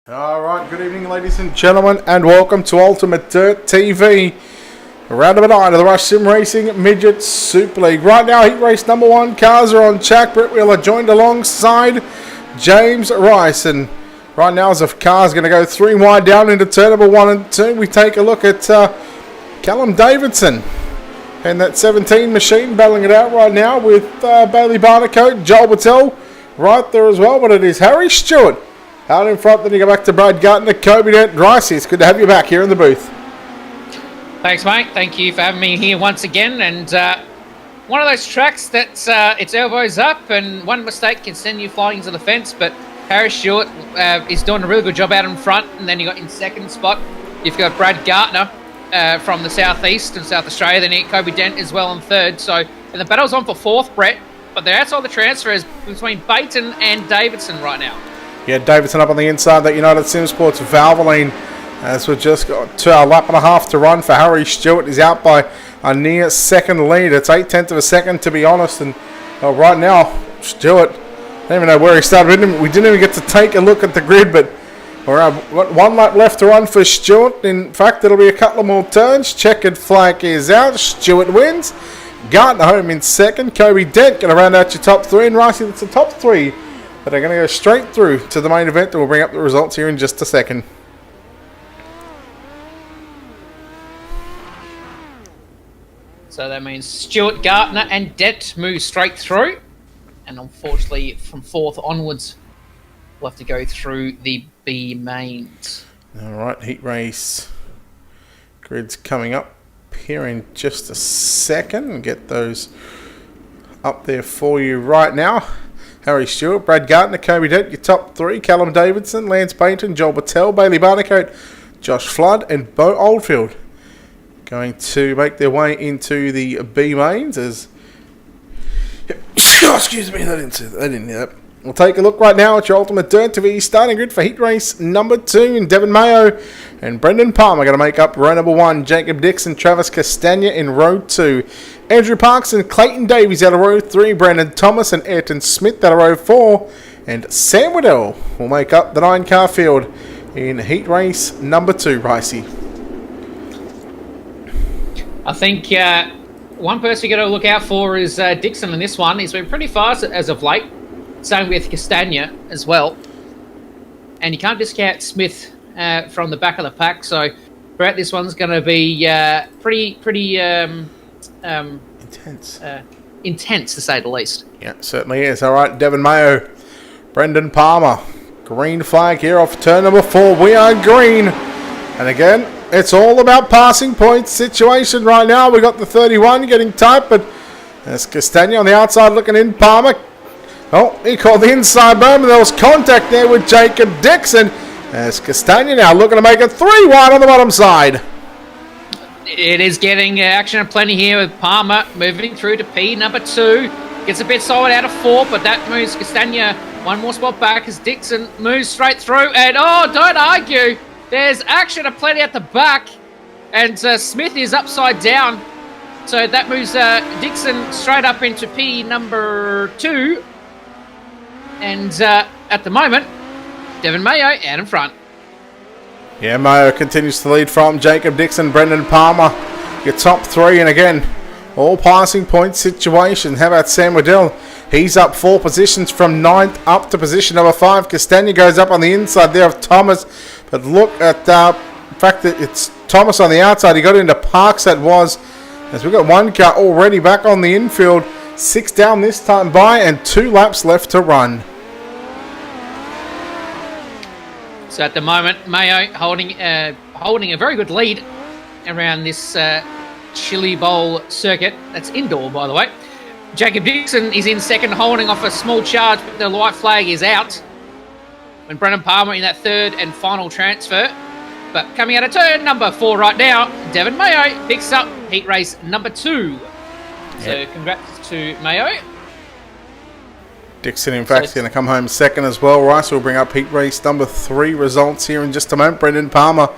Alright, good evening ladies and gentlemen, and welcome to Ultimate Dirt TV. Round number 9 of the Rush Sim Racing Midget Super League. Right now, heat race number 1, cars are on track. Brett Wheeler joined alongside James Rice. And right now, as the car's going to go 3 wide down into turn number 1 and 2, we take a look at Callum Davidson. And that 17 machine battling it out right now with Bailey Barnacote, Joel Battelle right there as well. But it is Harry Stewart out in front. Then you go back to Brad Gardner, Kobe Dent, Rice. It's good to have you back here in the booth. Thanks, mate. Thank you for having me here once again. And one of those tracks that's it's elbows up, and one mistake can send you flying to the fence. But Harry Stewart is doing a really good job out in front. And then you got in second spot, you've got Brad Gardner from the southeast and South Australia. Then you got Kobe Dent as well in third. So and the battle's on for fourth, Brett. But they're outside the transfers between Baton and Davidson right now. Yeah, Davidson up on the inside, that United Sim Sports Valvoline, as we've just got a lap and a half to run for Harry Stewart. He's out by a near second lead. It's 0.8 of a second, to be honest. And right now, Stewart, I don't even know where he started. We didn't even get to take a look at the grid, but we've got 1 lap left to run for Stewart. In fact, it'll be a couple of more turns. Checkered flag is out. Stewart wins. Gardner home in second. Kobe Dent going to round out your top 3. And Ricey, that's the top 3. But they're going to go straight through to the main event, and we'll bring up the results here in just a second. So that means Stewart, Gardner and Dent move straight through. And unfortunately, from fourth onwards, we'll have to go through the B mains. All right, heat race grid's coming up here in just a second. And get those up there for you right now. Harry Stewart, Brad Gardner, Kobe Dent, your top 3. Callum Davidson, Lance Bainton, Joel Battelle, Bailey Barnacote, Josh Flood and Beau Oldfield going to make their way into the B mains as... excuse me, they didn't hear that. We'll take a look right now at your Ultimate Dirt TV starting grid for heat race number 2. And Devin Mayo and Brendan Palmer going to make up row number 1. Jacob Dixon, Travis Castagna in row 2. Andrew Parks and Clayton Davies out of row 3. Brandon Thomas and Ayrton Smith out of row 4. And Sam Waddell will make up the 9-car field in heat race number 2, Ricey. I think one person you got to look out for is Dixon in this one. He's been pretty fast as of late. Same with Castagna as well. And you can't discount Smith from the back of the pack. So, Brett, this one's going to be pretty intense. Intense, to say the least. Yeah, certainly is. All right, Devin Mayo, Brendan Palmer. Green flag here off turn number 4. We are green. And again, it's all about passing points situation right now. We got the 31 getting tight, but there's Castagna on the outside looking in. Palmer. Oh, he called the inside berm, and there was contact there with Jacob Dixon. There's Castagna now looking to make it 3 wide on the bottom side. It is getting action aplenty here with Palmer moving through to P number 2. Gets a bit solid out of 4, but that moves Castagna 1 more spot back as Dixon moves straight through. And oh, don't argue. There's action aplenty at the back, and Smith is upside down. So that moves Dixon straight up into P number 2. And at the moment, Devin Mayo out in front. Yeah, Mayo continues to lead from Jacob Dixon, Brendan Palmer, your top 3. And again, all passing point situation. How about Sam Waddell? He's up 4 positions from 9th up to position number 5. Castagna goes up on the inside there of Thomas. But look at the fact that it's Thomas on the outside. He got into Parks, that was. As we've got 1 car already back on the infield. 6 down this time by and 2 laps left to run. So at the moment, Mayo holding a very good lead around this Chili Bowl circuit. That's indoor, by the way. Jacob Dixon is in second, holding off a small charge, but the white flag is out. When Brendan Palmer in that third and final transfer. But coming out of turn number 4 right now, Devin Mayo picks up heat race number 2. So congrats to Mayo. Dixon, in fact, is going to come home second as well. Rice will bring up heat race number 3 results here in just a moment. Brendan Palmer,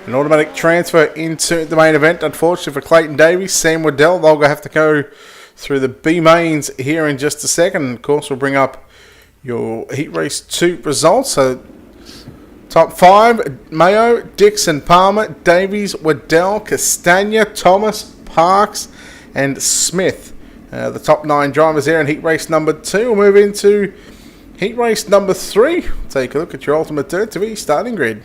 an automatic transfer into the main event. Unfortunately for Clayton Davies, Sam Waddell, they'll have to go through the B mains here in just a second. Of course, we'll bring up your heat race 2 results. So Top 5, Mayo, Dixon, Palmer, Davies, Waddell, Castagna, Thomas, Parks, and Smith. The top 9 drivers there in heat race number 2. We'll move into heat race number 3. Take a look at your Ultimate Dirt TV starting grid.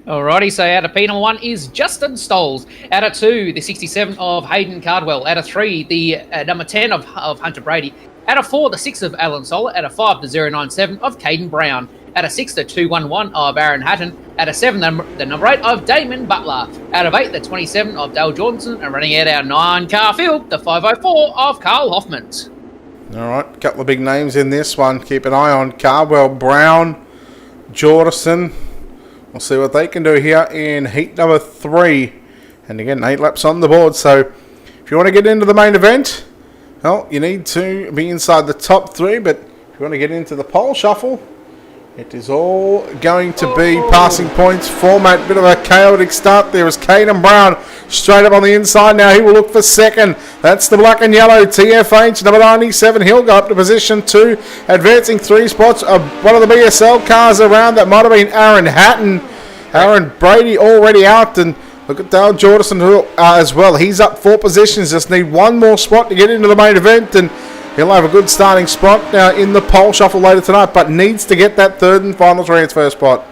Alrighty, so out of P number 1 is Justin Stolz. Out of 2, the 67 of Hayden Cardwell. Out of 3, the number 10 of Hunter Brady. Out of 4, the 6 of Alan Solar. Out of 5, the 097 of Caden Brown. Out of 6, the 211 of Aaron Hatton. Out of 7, the number 8 of Damon Butler. Out of 8, the 27 of Dale Jordanson. And running out our 9-car field, the 504 of Carl Hoffman. Alright, a couple of big names in this one. Keep an eye on Cardwell, Brown, Jordanson. We'll see what they can do here in heat number 3. And again, 8 laps on the board. So if you want to get into the main event, well, you need to be inside the top 3. But if you want to get into the pole shuffle, it is all going to be passing points format. Bit of a chaotic start there as Caden Brown straight up on the inside. Now he will look for second. That's the black and yellow TFH number 97. He'll go up to position 2, advancing 3 spots. One of the BSL cars around that might have been Aaron Hatton. Aaron Brady already out, and look at Dale Jordanson as well. He's up 4 positions. Just need one more spot to get into the main event, and he'll have a good starting spot now in the pole shuffle later tonight, but needs to get that 3rd and final transfer spot.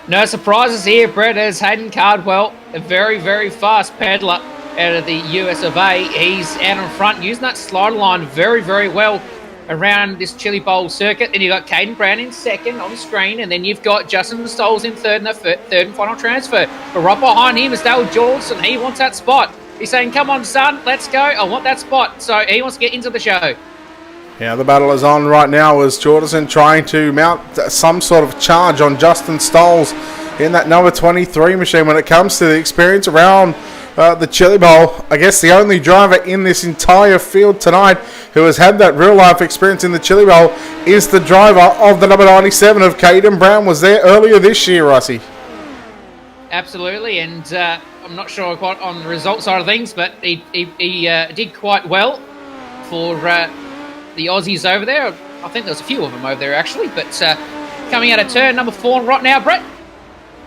No surprises here, Brett, as Hayden Cardwell, a very, very fast peddler out of the US of A. He's out in front, using that slider line very, very well around this Chili Bowl circuit. Then you've got Caden Brown in 2nd on the screen, and then you've got Justin Stoles in 3rd in the 3rd and final transfer. But right behind him is Dale Jordanson. He wants that spot. He's saying, come on, son, let's go. I want that spot. So he wants to get into the show. Yeah, the battle is on right now as Jordanson trying to mount some sort of charge on Justin Stoles in that number 23 machine when it comes to the experience around the Chili Bowl. I guess the only driver in this entire field tonight who has had that real-life experience in the Chili Bowl is the driver of the number 97 of Caden Brown. Was there earlier this year, Rossi. Absolutely, and I'm not sure quite on the result side of things, but he did quite well for the Aussies over there. I think there was a few of them over there, actually, but coming out of turn number 4 right now, Brett,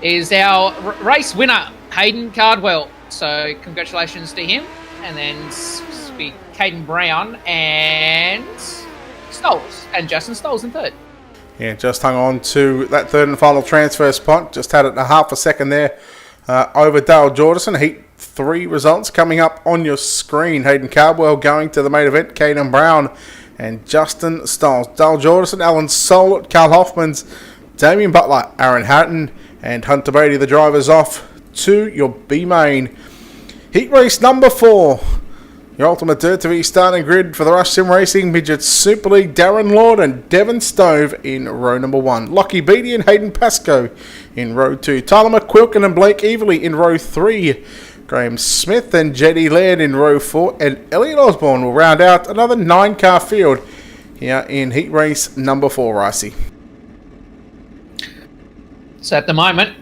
is our race winner, Hayden Cardwell. So congratulations to him. And then be Caden Brown and Stoles, and Justin Stoles in 3rd. Yeah, just hung on to that 3rd and final transfer spot. Just had it in a half a second there over Dale Jordanson. Heat 3 results coming up on your screen. Hayden Cardwell going to the main event. Caden Brown and Justin Stoles. Dale Jordanson, Alan Solet, Carl Hoffmans, Damien Butler, Aaron Hatton, and Hunter Brady, the drivers off to your B main. Heat race number 4. Your Ultimate Dirt TV starting grid for the Rush Sim Racing Midget Super League. Darren Lord and Devon Stove in row number 1. Lockie Beattie and Hayden Pascoe in row 2. Tyler McQuilkin and Blake Everly in row 3. Graham Smith and Jetty Laird in row 4. And Elliot Osborne will round out another 9-car field here in heat race number 4, Ricey. So at the moment,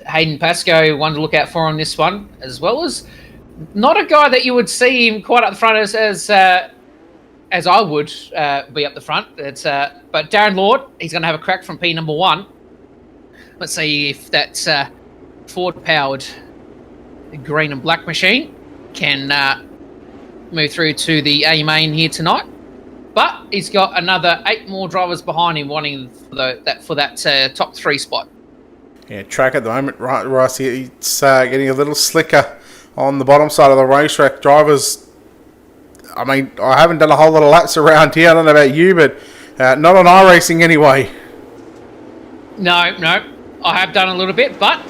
Hayden Pascoe, one to look out for on this one, as well as not a guy that you would see him quite up the front as I would be up the front. It's but Darren Lord, he's going to have a crack from P number 1. Let's see if that Ford-powered green and black machine can move through to the A main here tonight. But he's got another 8 more drivers behind him wanting for that top 3 spot. Yeah, track at the moment, right, Ross, it's getting a little slicker on the bottom side of the racetrack. Drivers, I mean, I haven't done a whole lot of laps around here. I don't know about you, but not on iRacing anyway. No, I have done a little bit, but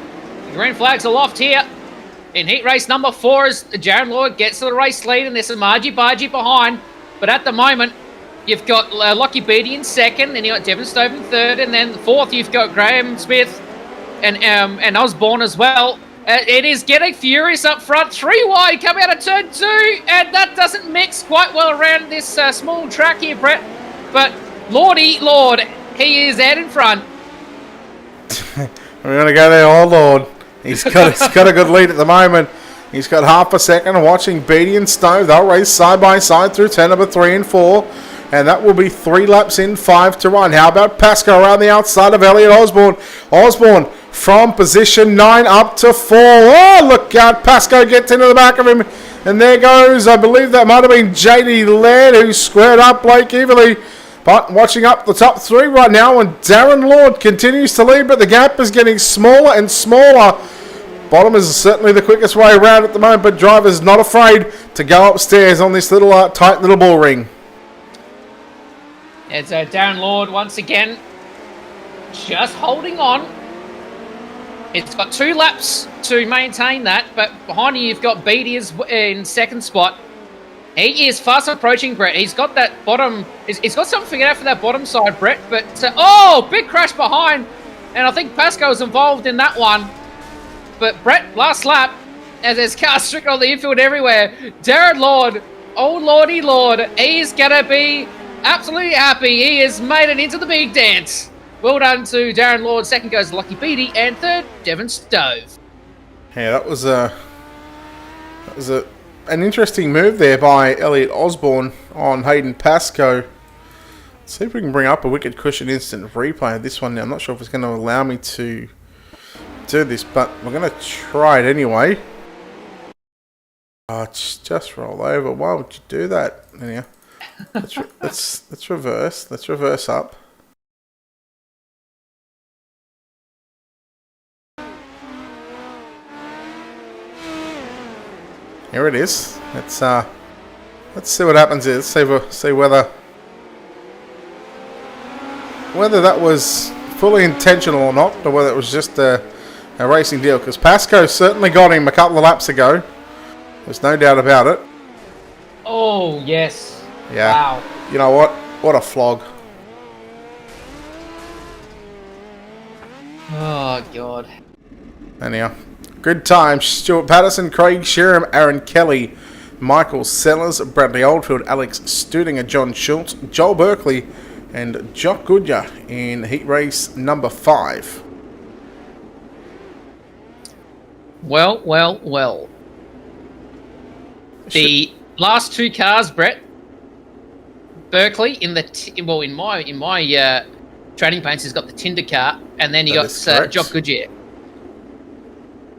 the green flag's aloft here. In heat race number 4 as Jaron Lloyd gets to the race lead, and there's some argy-bargy behind. But at the moment, you've got Lockie Beattie in 2nd, then you've got Devon Stove in 3rd, and then 4th you've got Graham Smith and Osborne as well. It is getting furious up front. 3 wide coming out of turn 2, and that doesn't mix quite well around this small track here, Brett. But Lord, he is out in front. We're going to go there, oh Lord. He's got a good lead at the moment. He's got half a second watching Beattie and Stove. They'll race side by side through turn number 3 and 4. And that will be 3 laps in, 5 to run. How about Pasco around the outside of Elliot Osborne? Osborne from position 9 up to 4. Oh, look out. Pasco gets into the back of him. And there goes, I believe that might have been JD Laird who squared up Blake Everly. But watching up the top 3 right now, and Darren Lord continues to lead, but the gap is getting smaller and smaller. Bottom is certainly the quickest way around at the moment, but drivers not afraid to go upstairs on this little tight little bull ring. It's Darren Lord once again, just holding on. It's got 2 laps to maintain that, but behind you you've got Beatty in second spot. He is fast approaching Brett. He's got that bottom. He's got something figured out for that bottom side, Brett. But oh, big crash behind, and I think Pasco was involved in that one. But Brett, last lap, as there's cars stricken on the infield everywhere. Darren Lord, oh lordy Lord, he's gonna be absolutely happy. He has made it into the big dance. Well done to Darren Lord. Second goes Lucky Beatty, and third Devon Stove. Yeah, that was an interesting move there by Elliot Osborne on Hayden Pasco. Let's see if we can bring up a wicked cushion instant replay of this one now. I'm not sure if it's going to allow me to do this, but we're going to try it anyway. Oh, it's just roll over. Why would you do that? Anyhow, let's reverse. Let's reverse up. Here it is. Let's see what happens here. Let's see whether that was fully intentional or not, or whether it was just a racing deal. Because Pasco certainly got him a couple of laps ago. There's no doubt about it. Oh yes. Yeah. Wow. You know what? What a flog. Oh god. Anyhow. Good times. Stuart Patterson, Craig Sherham, Aaron Kelly, Michael Sellers, Bradley Oldfield, Alex Studinger, John Schultz, Joel Berkeley, and Jock Goodyear in heat race number 5. Well. The last 2 cars, Brett. Berkeley in my training paints has got the Tinder car, and then you got Jock Goodyear.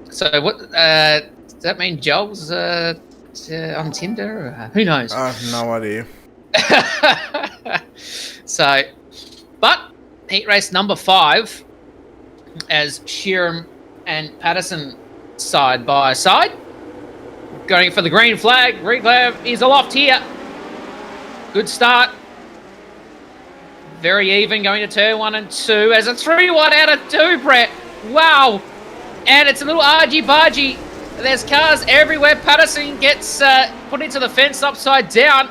So what does that mean? Joel's on Tinder? Who knows? I have no idea. So, but heat race number 5, as Sheeran and Patterson side by side, going for the green flag. Green flag is aloft here. Good start. Very even going to turn 1 and 2 as a 3-1 out of 2, Brett. Wow. And it's a little argy-bargy. There's cars everywhere. Patterson gets put into the fence upside down.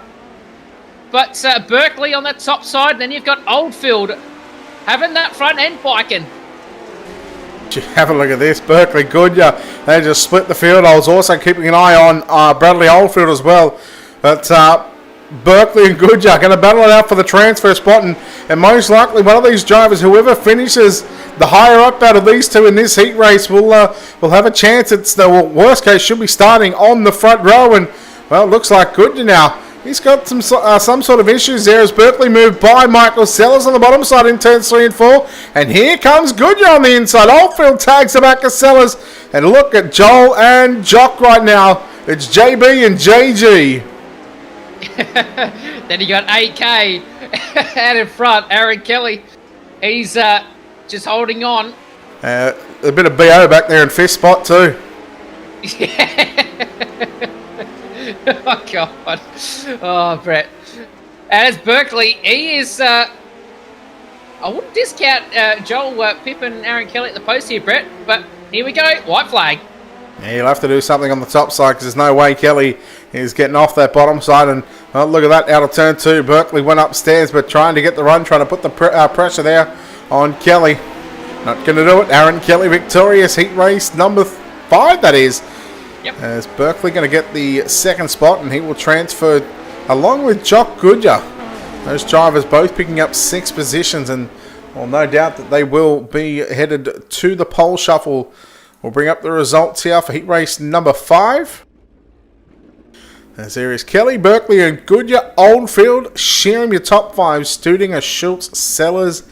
But Berkeley on that top side. Then you've got Oldfield having that front end biking. Have a look at this. Berkeley Goodyear. They just split the field. I was also keeping an eye on Bradley Oldfield as well. But Berkeley and Goodyear going to battle it out for the transfer spot. And most likely one of these drivers, whoever finishes the higher up out of these two in this heat race, will have a chance. It's the worst case should be starting on the front row. And, well, it looks like Goodyear now. He's got some sort of issues there as Berkeley moved by Michael Sellers on the bottom side in turns 3 and 4. And here comes Goodyear on the inside. Oldfield tags the back of Sellers. And look at Joel and Jock right now. It's JB and JG. Then you got AK out in front. Aaron Kelly. He's just holding on. A bit of BO back there in fifth spot too. Yeah. Oh, God. Oh, Brett. As Berkeley, he is... I wouldn't discount Joel, Pip and Aaron Kelly at the post here, Brett. But here we go. White flag. Yeah, you'll have to do something on the top side because there's no way Kelly is getting off that bottom side. And well, look at that, out of turn 2. Berkeley went upstairs, but trying to get the run, trying to put the pressure there on Kelly. Not going to do it. Aaron Kelly victorious, heat race number 5, that is. Yep. As Berkeley going to get the second spot, and he will transfer along with Jock Goodyear. Those drivers both picking up 6 positions, and well, no doubt that they will be headed to the pole shuffle. We'll bring up the results here for heat race number 5. As there is Kelly, Berkeley and Goodyear, Oldfield, Sheeran, your top 5, Studinger, Schultz, Sellers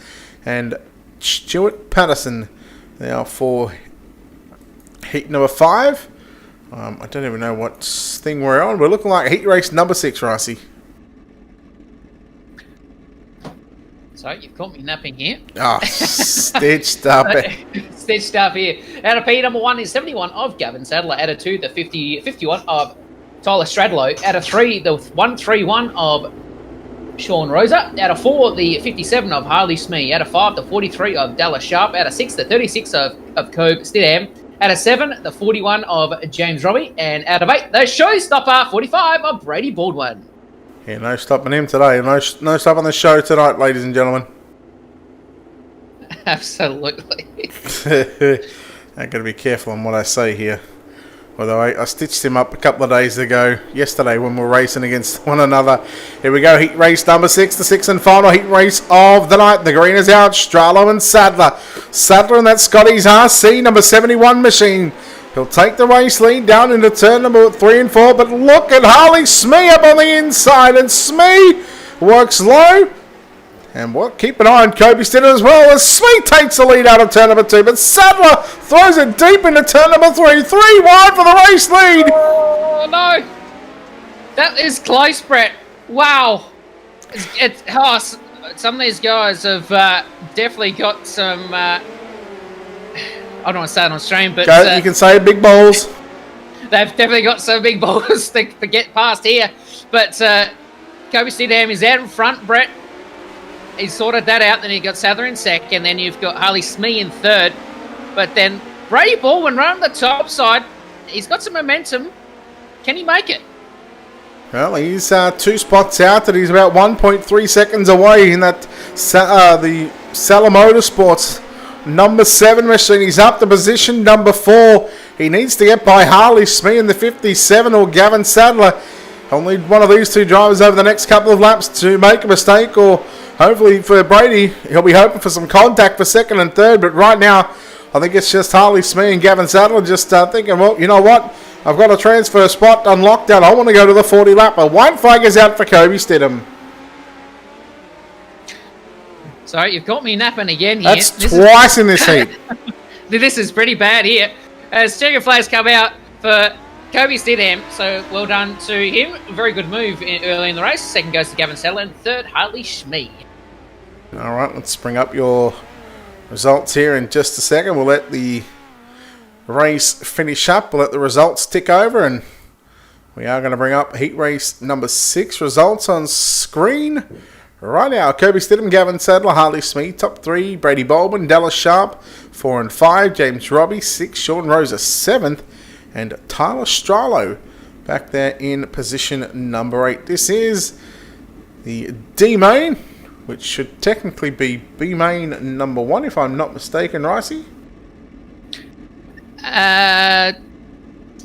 and Stuart Patterson. Now for heat number 5. I don't even know what thing we're on. We're looking like heat race number 6, Ricey. So you've caught me napping here. Oh, stitched up. Stitched up here. Out of P, number 1 is 71 of Gavin Sadler. Out of 2, the 51 of Tyler Stradlow. Out of 3, the 131 of Sean Rosa. Out of 4, the 57 of Harley Smee. Out of 5, the 43 of Dallas Sharp. Out of 6, the 36 of Cobe Stidham. Out of 7, the 41 of James Robbie. And out of 8, the showstopper 45 of Brady Baldwin. Yeah, no stopping him today. No stopping the show tonight, ladies and gentlemen. Absolutely. I've got to be careful on what I say here. Although I stitched him up a couple of days ago, yesterday, when we were racing against one another. Here we go, heat race number 6, the 6th and final heat race of the night. The green is out, Stralo and Sadler. Sadler and that Scotty's RC, number 71 machine. He'll take the race lead down into turn number 3 and 4, but look at Harley Smee up on the inside, and Smee works low. And we'll keep an eye on Kobe Stidham as well, as Smee takes the lead out of turn number 2, but Sadler throws it deep into turn number 3. 3 wide for the race lead. Oh, no. That is close, Brett. Wow. Some of these guys have definitely got some... I don't want to say it on stream, but... You can say big balls. They've definitely got some big balls to get past here. But Kobe Stidham is out in front, Brett. He sorted that out. Then he got Sadler in second. Then you've got Harley Smee in third. But then Brady Baldwin right on the top side. He's got some momentum. Can he make it? Well, he's 2 spots out, and he's about 1.3 seconds away in that the Salah Motorsports number 7 machine. He's up to position number 4. He needs to get by Harley Smee in the 57 or Gavin Sadler. Only one of these 2 drivers over the next couple of laps to make a mistake, or hopefully for Brady, he'll be hoping for some contact for second and third. But right now, I think it's just Harley Smee and Gavin Sadler just thinking, well, you know what? I've got a transfer spot unlocked out. I want to go to the 40 lapper. White flag is out for Kobe Stidham. So you've got me napping again here. That's twice in this heat. This is pretty bad here. As checker flags come out for Kobe Stidham, so well done to him. Very good move early in the race. Second goes to Gavin Sadler, and third, Harley Smee. All right, let's bring up your results here in just a second. We'll let the race finish up. We'll let the results tick over, and we are going to bring up heat race number 6 results on screen right now. Kobe Stidham, Gavin Sadler, Harley Smee, top 3, Brady Baldwin, Dallas Sharp, 4 and 5, James Robbie, 6, Sean Rosa, 7th, and Tyler Stralo back there in position number 8. This is the D main, which should technically be B main number 1, if I'm not mistaken, Ricey? Yeah.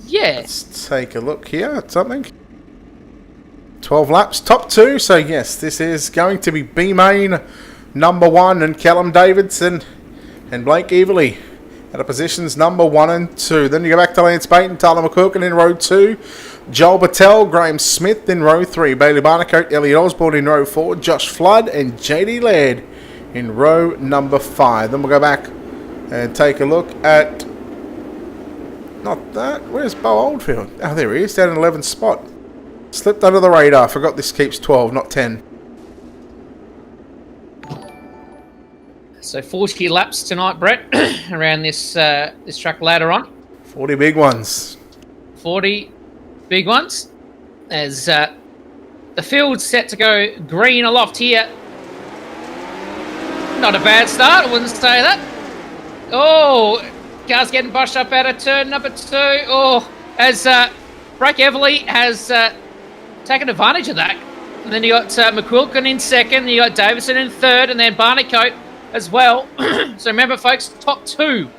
Let's take a look here at something. 12 laps, top 2, so yes, this is going to be B main number 1, and Callum Davidson and Blake Everly out of positions number 1 and 2. Then you go back to Lance Payton, Tyler McQuilkin in row 2, Joel Patel, Graham Smith in row 3, Bailey Barnacote, Elliot Osborne in row 4, Josh Flood and JD Laird in row number 5. Then we'll go back and take a look at, not that, where's Bo Oldfield? Oh, there he is, down in 11th spot. Slipped under the radar. Forgot this keeps 12, not 10. So 40 laps tonight, Brett, around this track later on. 40 big ones. 40 big ones. As the field's set to go green aloft here. Not a bad start, I wouldn't say that. Oh, car's getting bushed up out of turn number 2. Oh, as Blake Everly has... taking advantage of that. And then you got McQuilkin in second, you got Davison in third, and then Barnacote as well. So remember, folks, top 2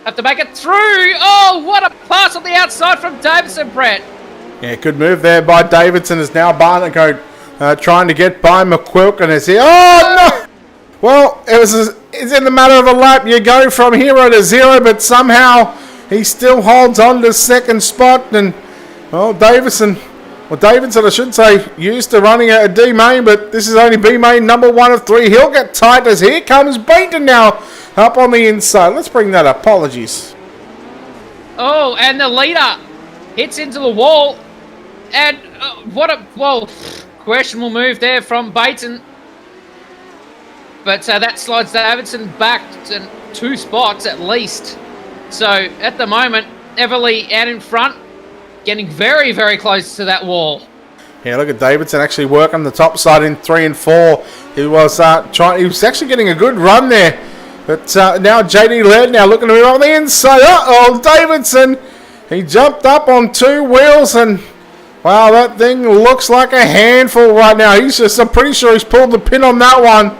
have to make it through. Oh, what a pass on the outside from Davison, Brett. Yeah, good move there by Davidson. Is now Barnacote trying to get by McQuilkin. Is he? Oh, no! Well, it's in the matter of a lap. You go from 0 to 0, but somehow he still holds on to second spot. And, well, Davison Well, Davidson, I should say, used to running a D main, but this is only B main number 1 of 3. He'll get tight as here comes Bainton now up on the inside. Let's bring that up. Apologies. Oh, and the leader hits into the wall. And what a, well, questionable move there from Bainton. But that slides Davidson back to 2 spots at least. So at the moment, Everly out in front, getting very, very close to that wall. Yeah, look at Davidson actually working the top side in 3 and 4. He was he was actually getting a good run there. But now JD Laird now looking to move on the inside. Uh-oh, Davidson. He jumped up on 2 wheels and wow, that thing looks like a handful right now. I'm pretty sure he's pulled the pin on that one.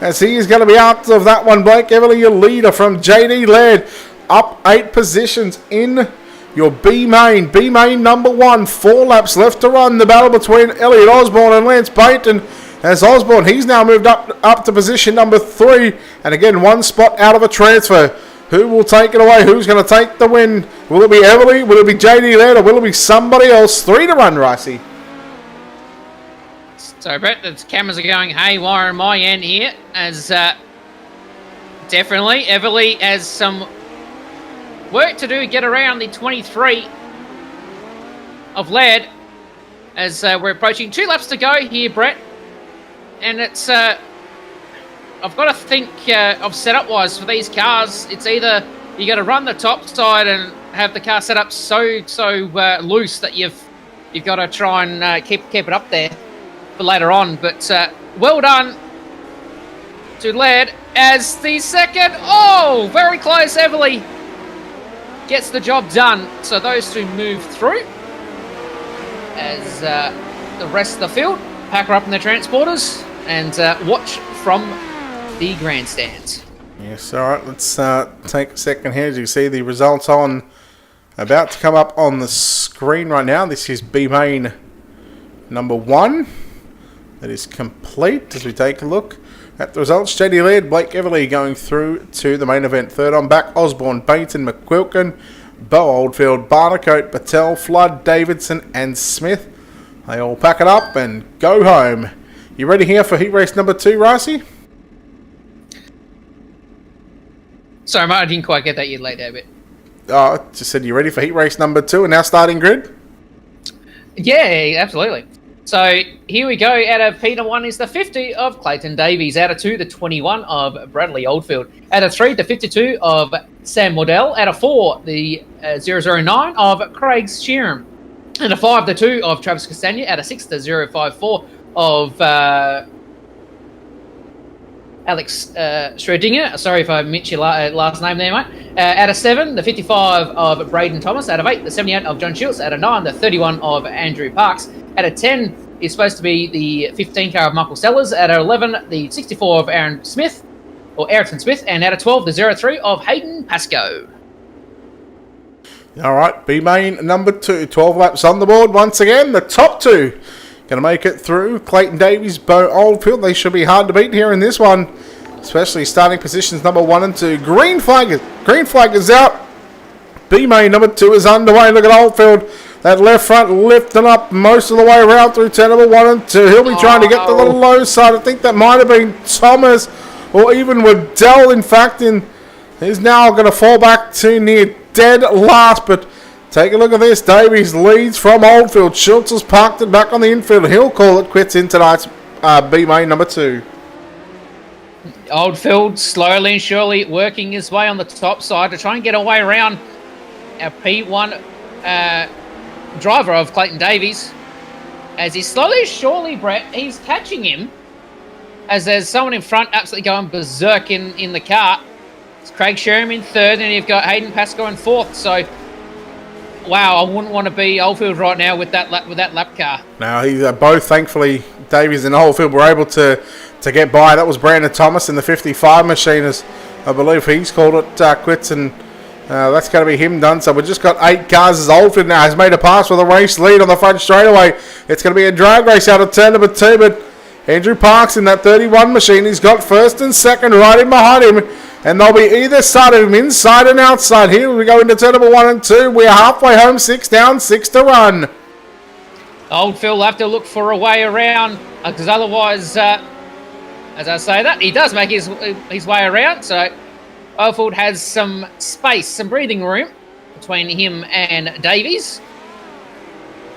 As he is going to be out of that one. Blake Everly, your leader from JD Laird. Up 8 positions in your B main. B main number 1. 4 laps left to run. The battle between Elliot Osborne and Lance Bainton. As Osborne, he's now moved up to position number 3. And again, 1 spot out of a transfer. Who will take it away? Who's going to take the win? Will it be Everly? Will it be JD Laird? Or will it be somebody else? 3 to run, Ricey. So, Brett, the cameras are going haywire on my end here. As definitely, Everly has some work to do to get around the 23 of Laird. As we're approaching 2 laps to go here, Brett. And it's, I've got to think of setup-wise for these cars. It's either you got to run the top side and have the car set up so loose that you've got to try and keep it up there for later on. But well done to Laird as the second. Oh, very close. Everly gets the job done. So those 2 move through as the rest of the field pack her up in their transporters and watch from the grandstands. Yes, all right. Let's take a second here. As you see the results about to come up on the screen right now. This is B main number 1. That is complete as we take a look at the results. JD Laird, Blake Everly going through to the main event. 3rd on back, Osborne, Bainton, McQuilkin, Bo Oldfield, Barnacote, Patel, Flood, Davidson and Smith. They all pack it up and go home. You ready here for heat race number 2, Ricey? Sorry, mate, I didn't quite get that. You late there a bit. Oh, just said you ready for heat race number 2 and now starting grid? Yeah, absolutely. So here we go. Out of P1 is the 50 of Clayton Davies. Out of 2, the 21 of Bradley Oldfield. Out of 3, the 52 of Sam Waddell. Out of 4, the 009 of Craig Sheeran. Out of 5, the 2 of Travis Castagna. Out of 6, the 054 of Alex Schrodinger. Sorry if I missed your last name there, mate. Out of 7, the 55 of Braden Thomas. Out of 8, the 78 of John Schultz. Out of 9, the 31 of Andrew Parks. Out of 10 is supposed to be the 15 car of Michael Sellers. Out of 11, the 64 of Aaron Smith, or Ayrton Smith. And out of 12, the 03 of Hayden Pascoe. All right, B main number 2. 12 laps on the board. Once again, the top 2 going to make it through. Clayton Davies, Bo Oldfield. They should be hard to beat here in this one, especially starting positions number 1 and 2. Green flag is out. B main number 2 is underway. Look at Oldfield. That left front lifting up most of the way around through turn number 1 and 2. He'll be trying to get to the low side. I think that might have been Thomas or even Waddell, in fact. And he's now going to fall back to near dead last. But take a look at this. Davies leads from Oldfield. Schultz has parked it back on the infield. He'll call it quits in tonight's B main number 2. Oldfield slowly and surely working his way on the top side to try and get away around our P1 driver of Clayton Davies. As he's slowly, surely, Brett, he's catching him. As there's someone in front absolutely going berserk in the car. It's Craig Sherman in 3rd, and you've got Hayden Pascoe in 4th. So, wow, I wouldn't want to be Oldfield right now with that lap car. Now, he's both, thankfully, Davies and Oldfield were able to get by. That was Brandon Thomas in the 55 machine, as I believe he's called it quits, and that's going to be him done. So we've just got 8 cars as Oldfield now has made a pass with a race lead on the front straightaway. It's going to be a drag race out of turn number 2, but Andrew Parks in that 31 machine, he's got 1st and 2nd right in behind him, and they'll be either side of him, inside and outside. Here we go into turn number 1 and 2. We're halfway home, 6 down, 6 to run. Old Phil will have to look for a way around, because otherwise, as I say that, he does make his way around. So Oldfield has some space, some breathing room between him and Davies.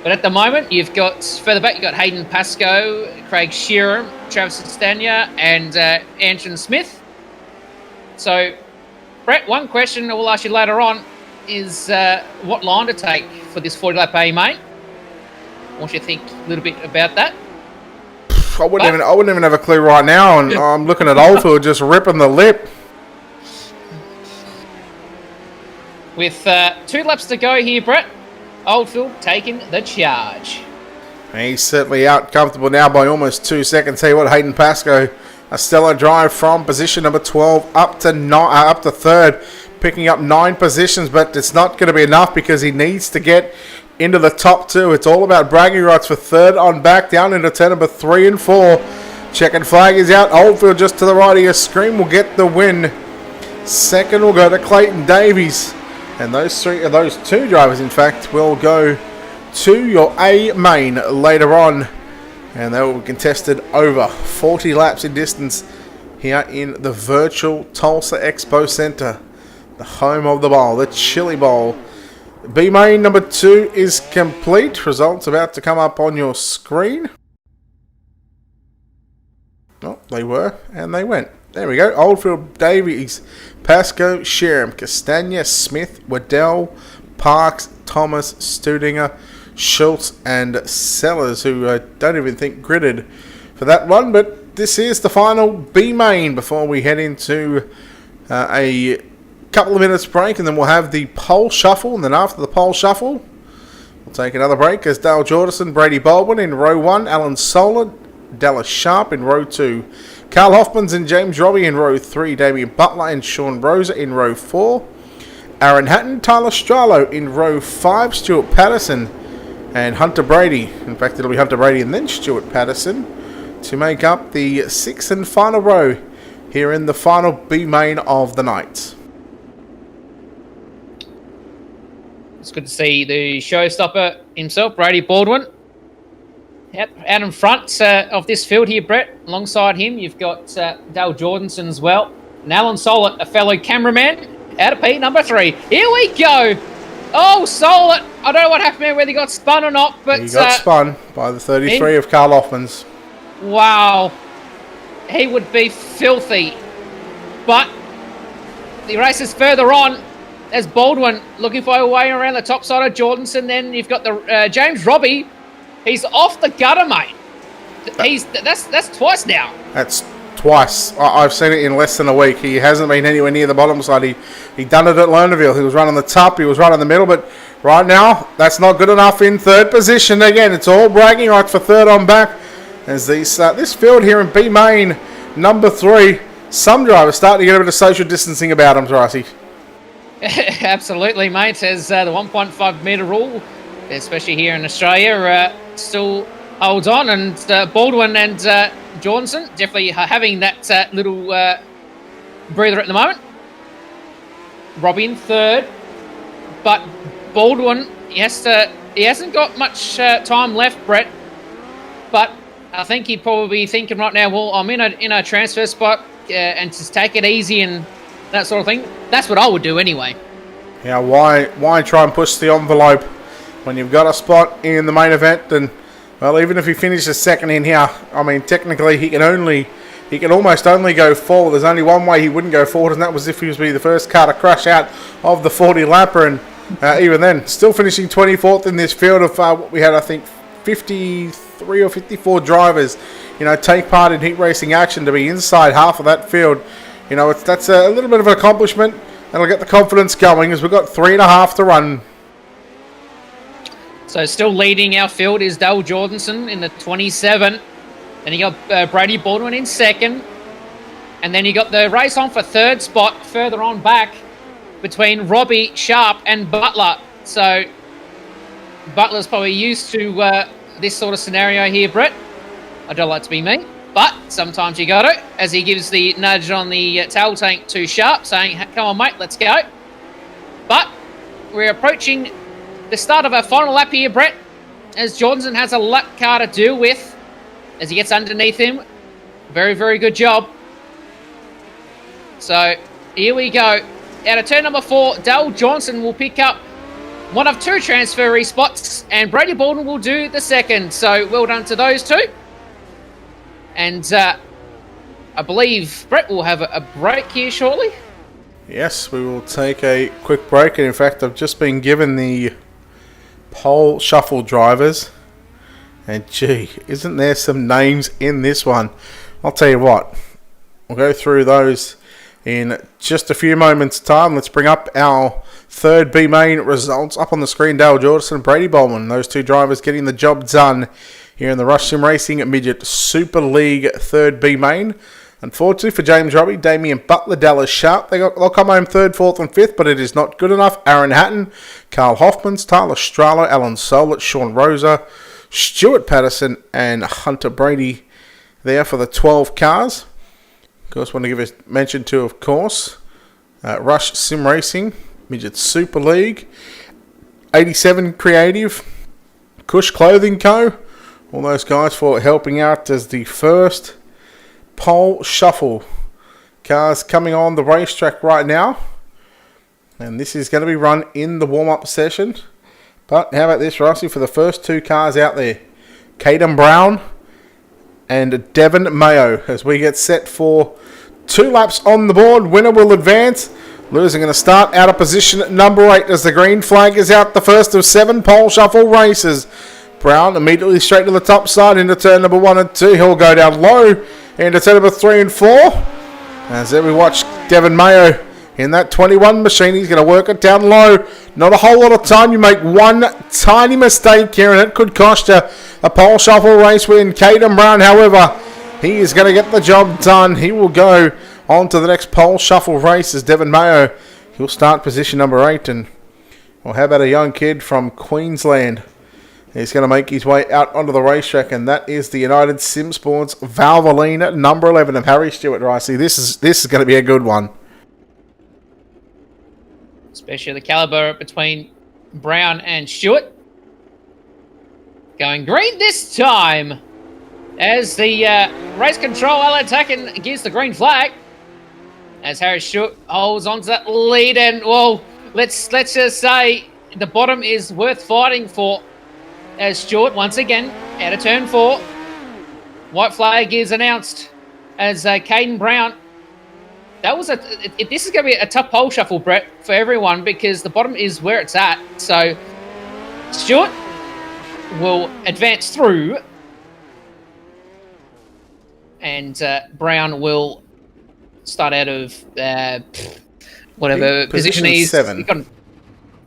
But at the moment, you've got, further back, you've got Hayden Pascoe, Craig Shearer, Travis Castagna, and Anton Smith. So, Brett, one question I will ask you later on is what line to take for this 40-lap A main? I want you to think a little bit about that. I wouldn't even have a clue right now, and I'm looking at Oldfield just ripping the lip. With 2 laps to go here, Brett, Oldfield taking the charge. He's certainly out comfortable now by almost 2 seconds. Tell you what, Hayden Pascoe, a stellar drive from position number 12 up to third, picking up 9 positions, but it's not going to be enough because he needs to get into the top 2. It's all about bragging rights for third on back, down into turn number 3 and 4. Checkered flag is out. Oldfield just to the right of your screen will get the win. Second will go to Clayton Davies. And those 2 drivers, in fact, will go to your A main later on. And they will be contested over 40 laps in distance here in the virtual Tulsa Expo Center, the home of the bowl, the Chili Bowl. B main number 2 is complete. Results about to come up on your screen. Oh, they were, and they went. There we go. Oldfield, Davies, Pascoe, Sherham, Castagna, Smith, Waddell, Parks, Thomas, Studinger, Schultz, and Sellers, who I don't even think gridded for that one. But this is the final B main before we head into a couple of minutes break, and then we'll have the pole shuffle. And then after the pole shuffle, we'll take another break as Dale Jordison, Brady Baldwin in row 1, Alan Solar, Dallas Sharp in row 2, Carl Hoffmans and James Robbie in row 3, Damien Butler and Sean Rosa in row 4, Aaron Hatton, Tyler Stralo in row 5, Stuart Patterson and Hunter Brady. In fact, it'll be Hunter Brady and then Stuart Patterson to make up the 6th and final row here in the final B main of the night. It's good to see the showstopper himself, Brady Baldwin, out in front of this field here, Brett. Alongside him, you've got Dale Jordanson as well. And Alan Solett, a fellow cameraman, out of P number 3. Here we go. Oh, Solett. I don't know what happened there, whether he got spun or not, but... He got spun by the 33 of Carl Hoffmans. Wow. He would be filthy. But the race is further on. There's Baldwin looking for a way around the top side of Jordanson. Then you've got the James Robbie. He's off the gutter, mate. That's twice now. That's twice. I've seen it in less than a week. He hasn't been anywhere near the bottom side. He done it at Lernerville. He was running the top. He was right in the middle. But right now, that's not good enough in third position. Again, it's all bragging rights for third on back. As this field here in B main number 3, some drivers starting to get a bit of social distancing about them, Tracy. Absolutely, mate. As the 1.5 metre rule, especially here in Australia, still holds on. And Baldwin and Jordanson definitely having that little breather at the moment. Robbie in third, but Baldwin, he hasn't got much time left, Brett. But I think he'd probably be thinking right now, well, I'm in a transfer spot and just take it easy and that sort of thing. That's what I would do anyway. Yeah, why try and push the envelope when you've got a spot in the main event? And well, even if he finishes second in here, I mean, technically he can almost only go forward. There's only one way he wouldn't go forward, and that was if he was be the first car to crash out of the 40 lapper. And even then, still finishing 24th in this field of what we had, I think, 53 or 54 drivers, take part in heat racing action. To be inside half of that field, that's a little bit of an accomplishment. That'll get the confidence going as we've got 3.5 to run. So still leading our field is Dale Jordanson in the 27. Then you got Brady Baldwin in second. And then you got the race on for third spot further on back between Robbie, Sharp and Butler. So Butler's probably used to this sort of scenario here, Brett. I don't like to be me, but sometimes you got to, as he gives the nudge on the tail tank to Sharp, saying, come on, mate, let's go. But we're approaching the start of our final lap here, Brett. as Johnson has a lap car to deal with as he gets underneath him. Very, very good job. So here we go. Out of turn number 4, Dale Johnson will pick up one of 2 transferee spots, and Brady Baldwin will do the second. So well done to those 2. And I believe Brett will have a break here shortly. Yes, we will take a quick break. And in fact, I've just been given the pole shuffle drivers. And gee, isn't there some names in this one? I'll tell you what. We'll go through those in just a few moments' time. Let's bring up our third B main results up on the screen. Dale Jordan and Brady Bowman. Those 2 drivers getting the job done here in the Rush Sim Racing Midget Super League third B main. Unfortunately for James Robbie, Damien Butler, Dallas Sharp, they'll come home 3rd, 4th and 5th, but it is not good enough. Aaron Hatton, Carl Hoffmans, Tyler Stralo, Alan Solet, Sean Rosa, Stuart Patterson and Hunter Brady there for the 12 cars. Of course, want to give a mention to, of course, Rush Sim Racing, Midget Super League, 87 Creative, Cush Clothing Co., all those guys for helping out as the first pole shuffle cars coming on the racetrack right now. And this is going to be run in the warm-up session. But how about this, Rossi, for the first 2 cars out there? Caden Brown and Devon Mayo as we get set for 2 laps on the board. Winner will advance. Losers going to start out of position number 8 as the green flag is out. The first of 7 pole shuffle races. Brown immediately straight to the top side into turn number 1 and 2. He'll go down low into turn number 3 and 4. As there we watch Devon Mayo in that 21 machine. He's going to work it down low. Not a whole lot of time. You make one tiny mistake here and it could cost you a pole shuffle race win. Caden Brown, however, he is going to get the job done. He will go on to the next pole shuffle race as Devon Mayo. He'll start position number 8. And well, how about a young kid from Queensland? He's going to make his way out onto the racetrack, and that is the United Sim Sports Valvoline, number 11 of Harry Stewart Ricey. This is going to be a good one. Especially the caliber between Brown and Stewart. Going green this time as the race control Alan Tacken gives the green flag. As Harry Stewart holds on to that lead, and well, let's just say the bottom is worth fighting for. As Stewart, once again, out of turn 4. White flag is announced as Caden Brown. This is going to be a tough pole shuffle, Brett, for everyone because the bottom is where it's at. So, Stewart will advance through. And Brown will start out of whatever position he's... 7.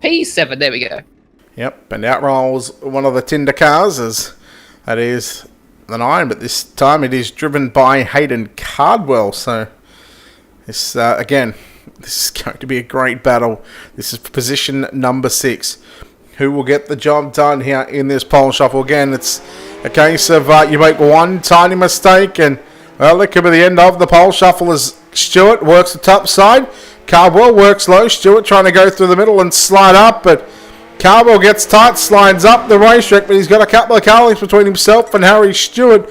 P7, there we go. Yep, and out rolls one of the Tinder cars, as that is the 9, but this time it is driven by Hayden Cardwell. So, this again, this is going to be a great battle. This is position number 6. Who will get the job done here in this pole shuffle? Again, it's a case of you make one tiny mistake, and well, it could be the end of the pole shuffle as Stewart works the top side. Cardwell works low. Stewart trying to go through the middle and slide up, but Cardwell gets tight, slides up the racetrack, but he's got a couple of car links between himself and Harry Stewart.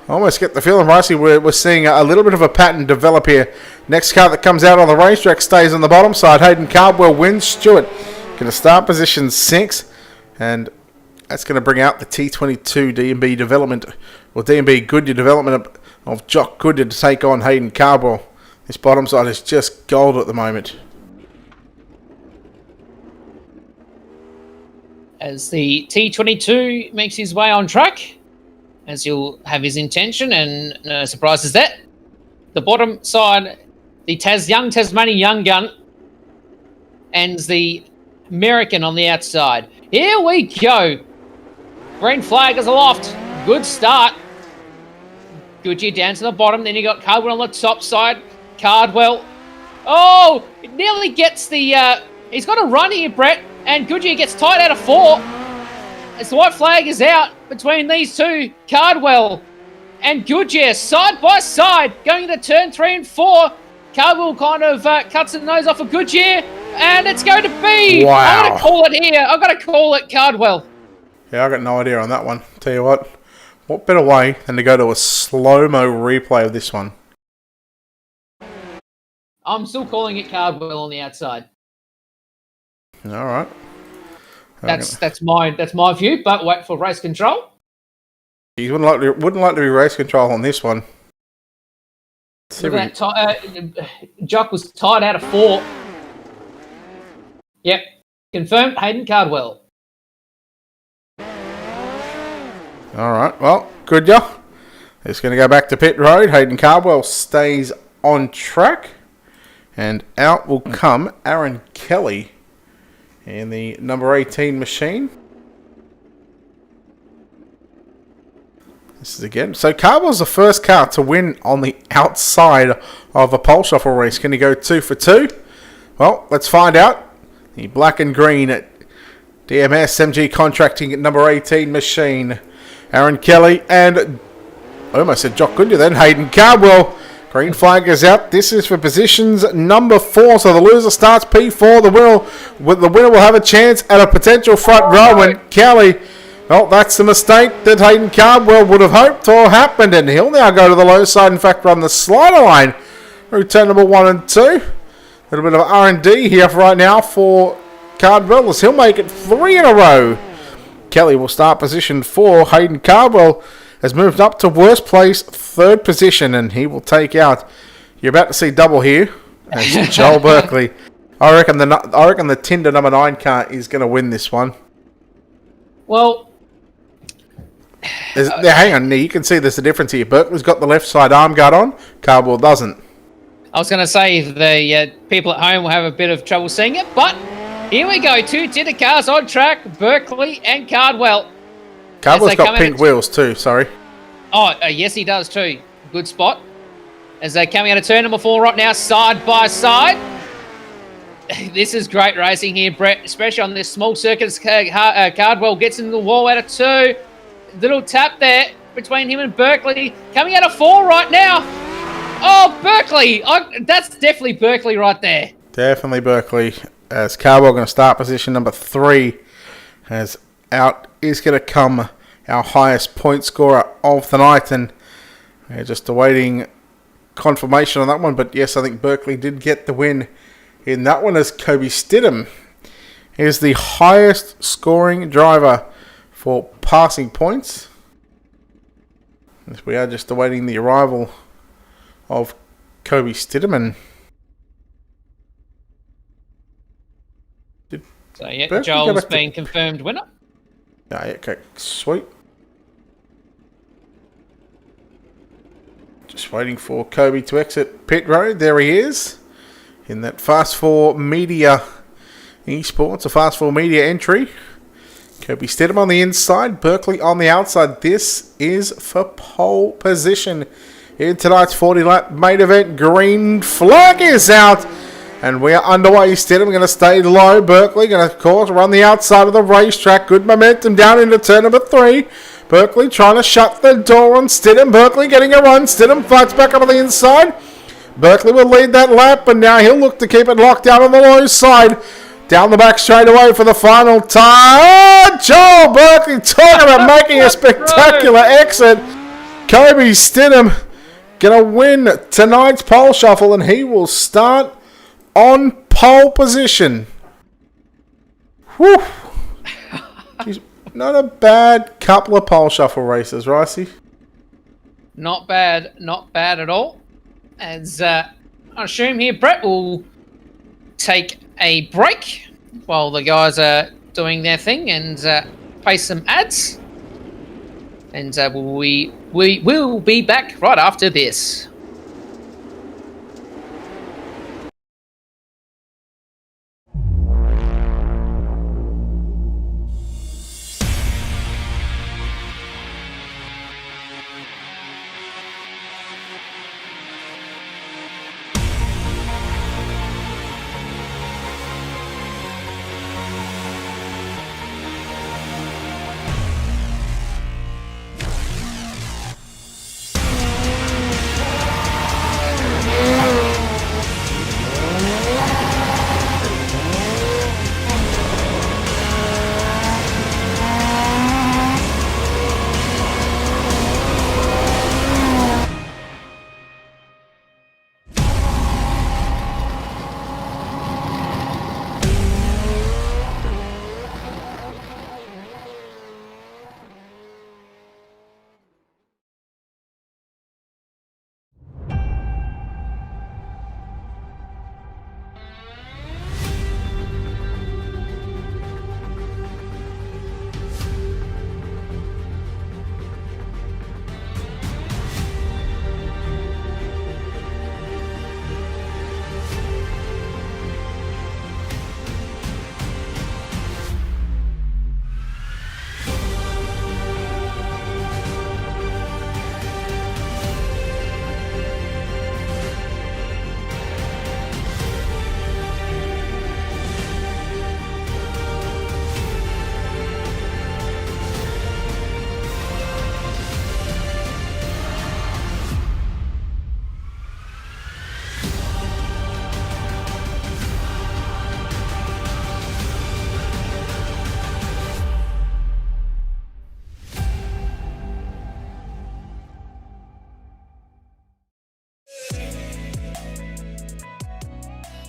I almost get the feeling, Ricey, we're seeing a little bit of a pattern develop here. Next car that comes out on the racetrack stays on the bottom side. Hayden Cardwell wins. Stewart going to start position 6, and that's going to bring out the T22 DMB development, or DMB Goodyear development of Jock Goodyear to take on Hayden Cardwell. This bottom side is just gold at the moment. As the T22 makes his way on track, as he'll have his intention, and no surprises that. The bottom side, the young Tasmanian young gun, and the American on the outside. Here we go. Green flag is aloft. Good start. Goodyear down to the bottom. Then you got Cardwell on the top side. Cardwell. Oh, it nearly gets the... he's got a run here, Brett. And Goodyear gets tight out of 4. As the white flag is out between these two, Cardwell and Goodyear side by side going into turn 3 and 4. Cardwell kind of cuts the nose off of Goodyear, and it's going to be... Wow. I've got to call it here. I've got to call it Cardwell. Yeah, I got no idea on that one. Tell you what better way than to go to a slow-mo replay of this one? I'm still calling it Cardwell on the outside. All right. That's my view. But wait for race control. He wouldn't like to be race control on this one. Look at that. Jock was tied out of 4. Yep. Confirmed. Hayden Cardwell. All right. Well, good job. It's going to go back to pit road. Hayden Cardwell stays on track. And out will come Aaron Kelly in the number 18 machine. This is again. So Cardwell's the first car to win on the outside of a pole shuffle race. Can he go 2 for 2? Well, let's find out. The black and green at DMS MG Contracting at number 18 machine. Aaron Kelly and I almost said Jock Goodyear then. Hayden Cardwell. Green flag is out. This is for positions number 4. So the loser starts P4. The winner will have a chance at a potential front row. And Kelly, well, that's the mistake that Hayden Cardwell would have hoped or happened. And he'll now go to the low side. In fact, run the slider line through turn number 1 and 2. A little bit of R&D here for right now for Cardwell as he'll make it 3 in a row. Kelly will start position 4. Hayden Cardwell has moved up to worst place, 3rd position, and he will take out. You're about to see double here. As Joel Berkeley. I reckon the Tinder number 9 car is going to win this one. Well, hang on, you can see there's a difference here. Berkeley's got the left side arm guard on. Cardwell doesn't. I was going to say the people at home will have a bit of trouble seeing it, but here we go. 2 Tinder cars on track. Berkeley and Cardwell. Cardwell's got pink wheels too, sorry. Oh, yes, he does too. Good spot. As they're coming out of turn number 4 right now, side by side. This is great racing here, Brett, especially on this small circuit. Cardwell gets into the wall out of 2. Little tap there between him and Berkeley. Coming out of 4 right now. Oh, Berkeley. That's definitely Berkeley right there. Definitely Berkeley. As Cardwell going to start position number 3. As out is going to come our highest point scorer of the night, and we're just awaiting confirmation on that one. But yes, I think Berkeley did get the win in that one, as Kobe Stidham is the highest scoring driver for passing points. As we are just awaiting the arrival of Kobe Stidham. And so yeah, Joel's been confirmed winner. Okay, sweet. Just waiting for Kobe to exit pit road. There he is in that Fast 4 Media Esports, a Fast 4 Media entry. Kobe Stidham on the inside, Berkeley on the outside. This is for pole position in tonight's 40-lap main event. Green flag is out. And we are underway. Stidham going to stay low. Berkeley going to, of course, run the outside of the racetrack. Good momentum down into turn number 3. Berkeley trying to shut the door on Stidham. Berkeley getting a run. Stidham fights back up on the inside. Berkeley will lead that lap, but now he'll look to keep it locked down on the low side. Down the back straight away for the final time. Joel Berkeley talking about making a spectacular exit. Kobe Stidham going to win tonight's pole shuffle, and he will start on pole position. Whew. Jeez, not a bad couple of pole shuffle races, Ricey. Not bad at all. As I assume here, Brett will take a break while the guys are doing their thing and play some ads. And we will be back right after this.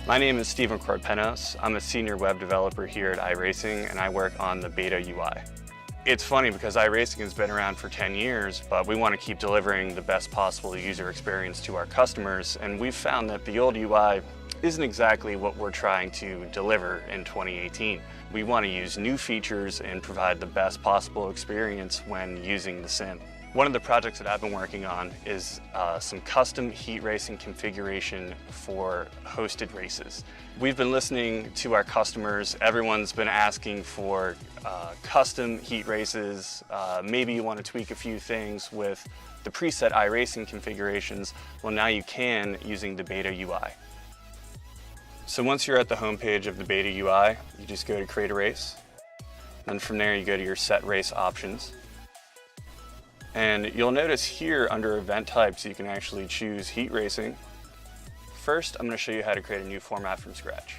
My name is Steven Corpenos. I'm a senior web developer here at iRacing, and I work on the beta UI. It's funny because iRacing has been around for 10 years, but we want to keep delivering the best possible user experience to our customers, and we've found that the old UI isn't exactly what we're trying to deliver in 2018. We want to use new features and provide the best possible experience when using the sim. One of the projects that I've been working on is some custom heat racing configuration for hosted races. We've been listening to our customers. Everyone's been asking for custom heat races. Maybe you want to tweak a few things with the preset iRacing configurations. Well, now you can using the beta UI. So once you're at the home page of the beta UI, you just go to create a race. Then from there you go to your set race options. And you'll notice here under event types, you can actually choose heat racing. First, I'm going to show you how to create a new format from scratch.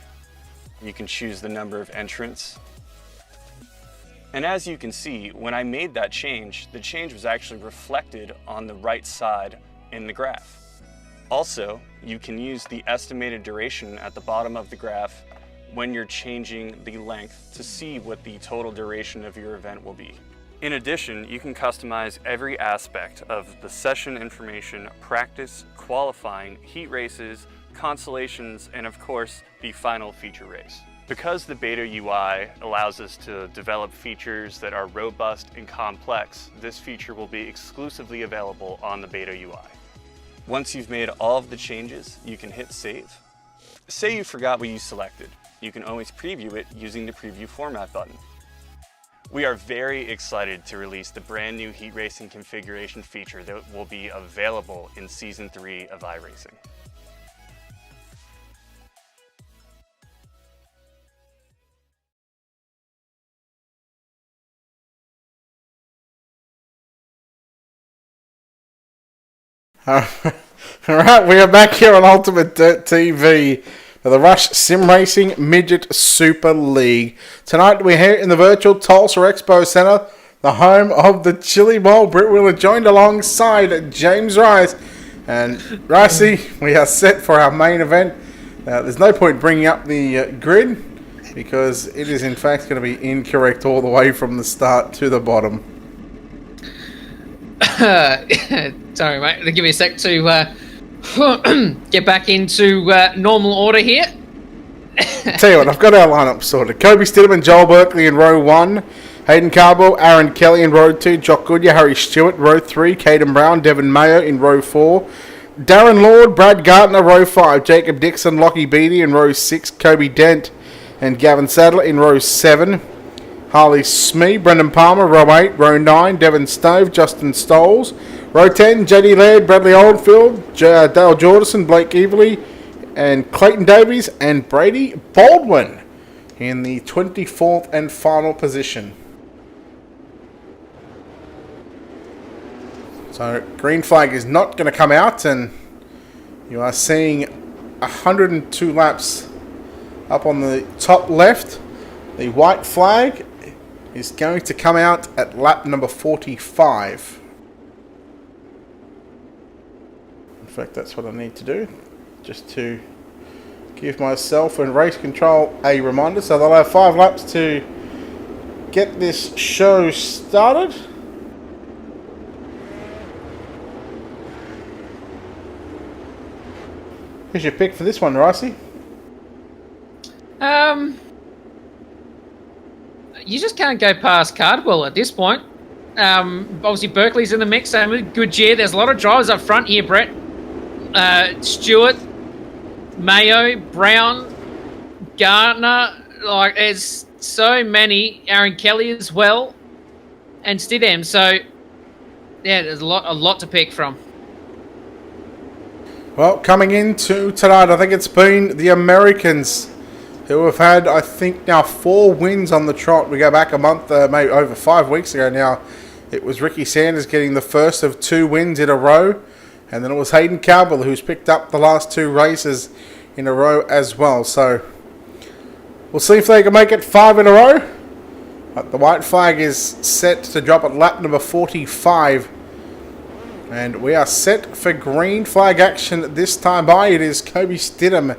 You can choose the number of entrants. And as you can see, when I made that change, the change was actually reflected on the right side in the graph. Also, you can use the estimated duration at the bottom of the graph when you're changing the length to see what the total duration of your event will be. In addition, you can customize every aspect of the session information, practice, qualifying, heat races, consolations, and of course, the final feature race. Because the beta UI allows us to develop features that are robust and complex, this feature will be exclusively available on the beta UI. Once you've made all of the changes, you can hit save. Say you forgot what you selected. You can always preview it using the preview format button. We are very excited to release the brand new heat racing configuration feature that will be available in Season 3 of iRacing. Alright, we are back here on Ultimate Dirt TV for the Rush Sim Racing Midget Super League. Tonight we're here in the virtual Tulsa Expo Center, the home of the Chili Bowl. Britt Wheeler joined alongside James Rice. And Ricey, we are set for our main event. There's no point bringing up the grid because it is in fact going to be incorrect all the way from the start to the bottom. Sorry, mate. Give me a sec to get back into normal order here. Tell you what, I've got our lineup sorted. Kobe Stidham, Joel Berkeley in row 1. Hayden Carbo, Aaron Kelly in row 2. Jock Goodyear, Harry Stewart, row 3. Caden Brown, Devon Mayo in row 4. Darren Lord, Brad Gardner, row 5. Jacob Dixon, Lockie Beattie in row 6. Kobe Dent and Gavin Sadler in row 7. Harley Smee, Brendan Palmer, row 8. Row 9, Devon Stove, Justin Stoles. Row 10, JD Laird, Bradley Oldfield, Dale Jordison, Blake Everly, and Clayton Davies, and Brady Baldwin in the 24th and final position. So green flag is not going to come out, and you are seeing 102 laps up on the top left. The white flag is going to come out at lap number 45. In fact, that's what I need to do, just to give myself and race control a reminder. So they'll have 5 laps to get this show started. Who's your pick for this one, Ricey? You just can't go past Cardwell at this point. Obviously, Berkeley's in the mix. Same with Goodyear. There's a lot of drivers up front here, Brett. Stewart, Mayo, Brown, Gardner. Like, there's so many. Aaron Kelly as well, and Stidham. So, yeah, there's a lot to pick from. Well, coming into tonight, I think it's been the Americans who have had, I think, now 4 wins on the trot. We go back a month, maybe over 5 weeks ago now. It was Ricky Sanders getting the first of 2 wins in a row. And then it was Hayden Cowbell who's picked up the last 2 races in a row as well. So we'll see if they can make it 5 in a row. But the white flag is set to drop at lap number 45. And we are set for green flag action this time by. It is Kobe Stidham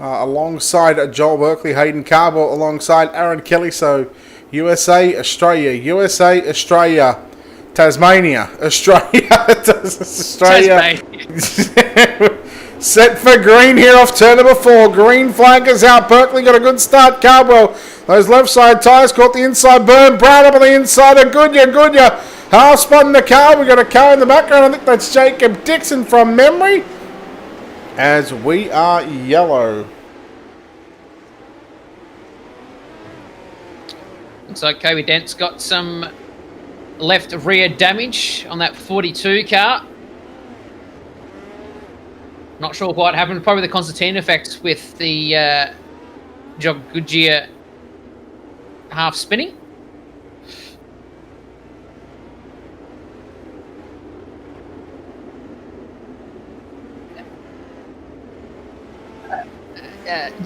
alongside Joel Berkeley, Hayden Cardwell alongside Aaron Kelly. So USA, Australia, Tasmania, Australia, Australia. Set for green here off turn number 4. Green flag is out. Berkeley got a good start. Cardwell, those left side tyres caught the inside burn. Brown up on the inside of Goodyear. Half spun in the car. We got a car in the background. I think that's Jacob Dixon from memory. As we are yellow. Looks like Kobe Dent's got some left rear damage on that 42 car. Not sure what happened. Probably the Constantine effect with the Jog Goodyear half spinning.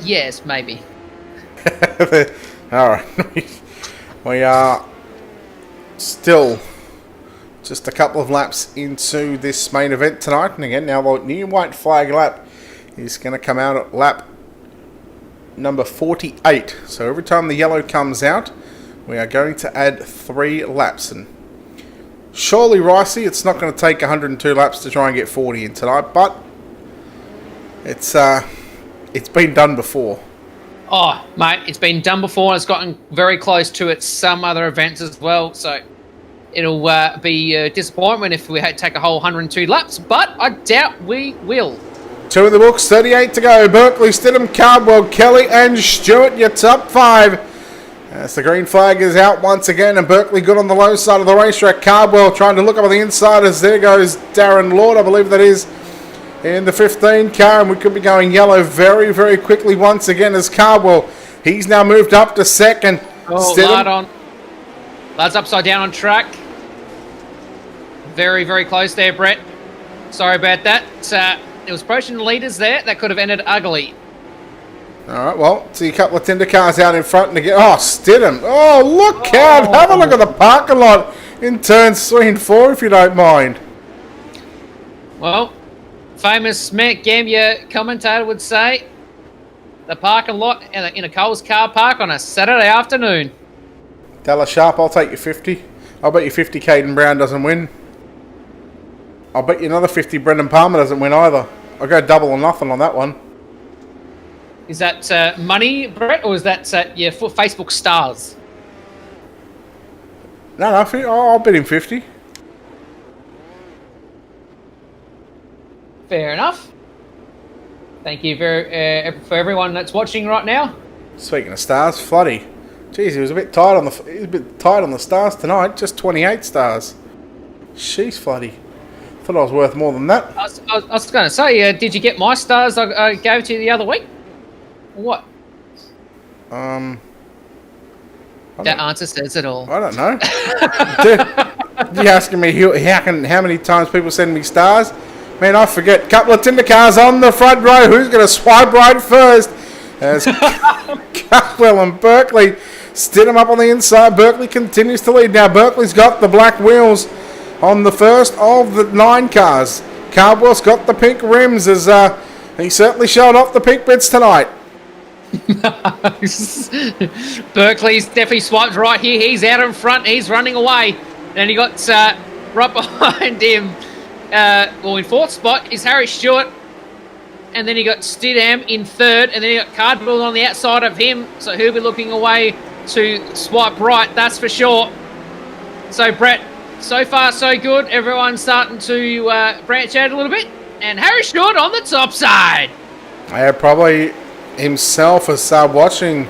Yes, maybe. All right. We are still just a couple of laps into this main event tonight. And again, now the new white flag lap is going to come out at lap number 48. So every time the yellow comes out, we are going to add 3 laps. And surely, Ricey, it's not going to take 102 laps to try and get 40 in tonight, but it's been done before. Oh, mate, it's been done before. It's gotten very close to it some other events as well. So it'll be a disappointment if we had to take a whole 102 laps, but I doubt we will. 2 in the books, 38 to go. Berkeley, Stidham, Cardwell, Kelly and Stewart, your top 5. As the green flag is out once again, and Berkeley good on the low side of the racetrack. Cardwell trying to look up on the inside as there goes Darren Lord, I believe that is, in the 15 car, and we could be going yellow very, very quickly once again as Cardwell. He's now moved up to second. Oh, Lard's upside down on track. Very, very close there, Brett. Sorry about that. It was approaching the leaders there. That could have ended ugly. All right, well, see a couple of tender cars out in front. And again, oh, Stidham. Oh, look out. Have a look at the parking lot in turns 3 and 4, if you don't mind. Well, famous Matt Gambier commentator would say the parking lot in a Coles car park on a Saturday afternoon. Dallas Sharp, I'll take you 50. I'll bet you 50 Caden Brown doesn't win. I'll bet you another 50 Brendan Palmer doesn't win either. I'll go double or nothing on that one. Is that money, Brett, or is that your Facebook stars? No, I'll bet him 50. Fair enough. Thank you for everyone that's watching right now. Speaking of stars, Floody. Jeez, he was a bit tight on the stars tonight. Just 28 stars. Sheesh, Floody. Thought I was worth more than that. I was going to say, did you get my stars I gave to you the other week? What? That answer says it all. I don't know. You asking me how many times people send me stars? Man, I forget. Couple of Tinder cars on the front row. Who's going to swipe right first? As Cardwell and Berkeley steer them up on the inside. Berkeley continues to lead. Now Berkeley's got the black wheels on the first of the 9 cars. Cardwell's got the pink rims as he certainly showed off the pink bits tonight. Berkeley's definitely swiped right here. He's out in front. He's running away. And he got right behind him. In 4th spot is Harry Stewart. And then he got Stidham in 3rd. And then he got Cardwell on the outside of him. So he'll be looking away to swipe right, that's for sure. So, Brett, so far so good. Everyone's starting to branch out a little bit. And Harry Stewart on the top side. Yeah, probably himself as watching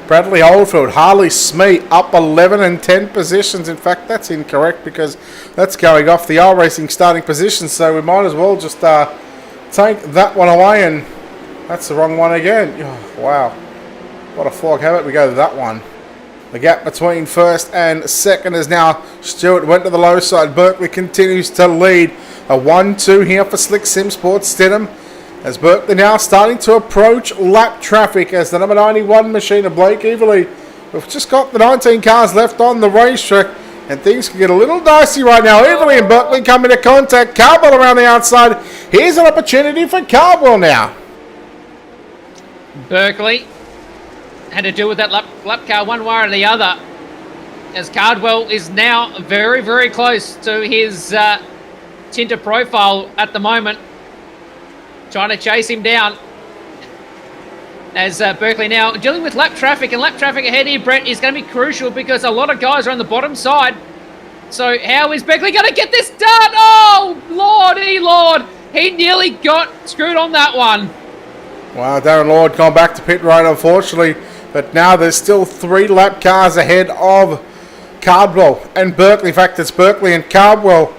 Bradley Oldfield. Harley Smee up 11 and 10 positions. In fact, that's incorrect because that's going off the R Racing starting position. So we might as well just take that one away. And that's the wrong one again. Oh, wow. What a flog. How about we go to that one? The gap between first and second is now Stewart went to the low side. Berkeley continues to lead. A 1-2 here for Slick Sim Sports Stidham. As Berkeley now starting to approach lap traffic as the number 91 machine of Blake Everly. We've just got the 19 cars left on the racetrack and things can get a little dicey right now. Everly and Berkeley come into contact. Cardwell around the outside. Here's an opportunity for Cardwell now. Berkeley had to do with that lap car one way or the other, as Cardwell is now very, very close to his Tinter profile at the moment, trying to chase him down. As Berkeley now dealing with lap traffic, and lap traffic ahead here, Brett, is going to be crucial because a lot of guys are on the bottom side. So how is Berkeley going to get this done? Oh, Lordy Lord. He nearly got screwed on that one. Well, Darren Lord gone back to pit road, unfortunately. But now there's still 3 lap cars ahead of Cardwell and Berkeley. In fact, it's Berkeley and Cardwell.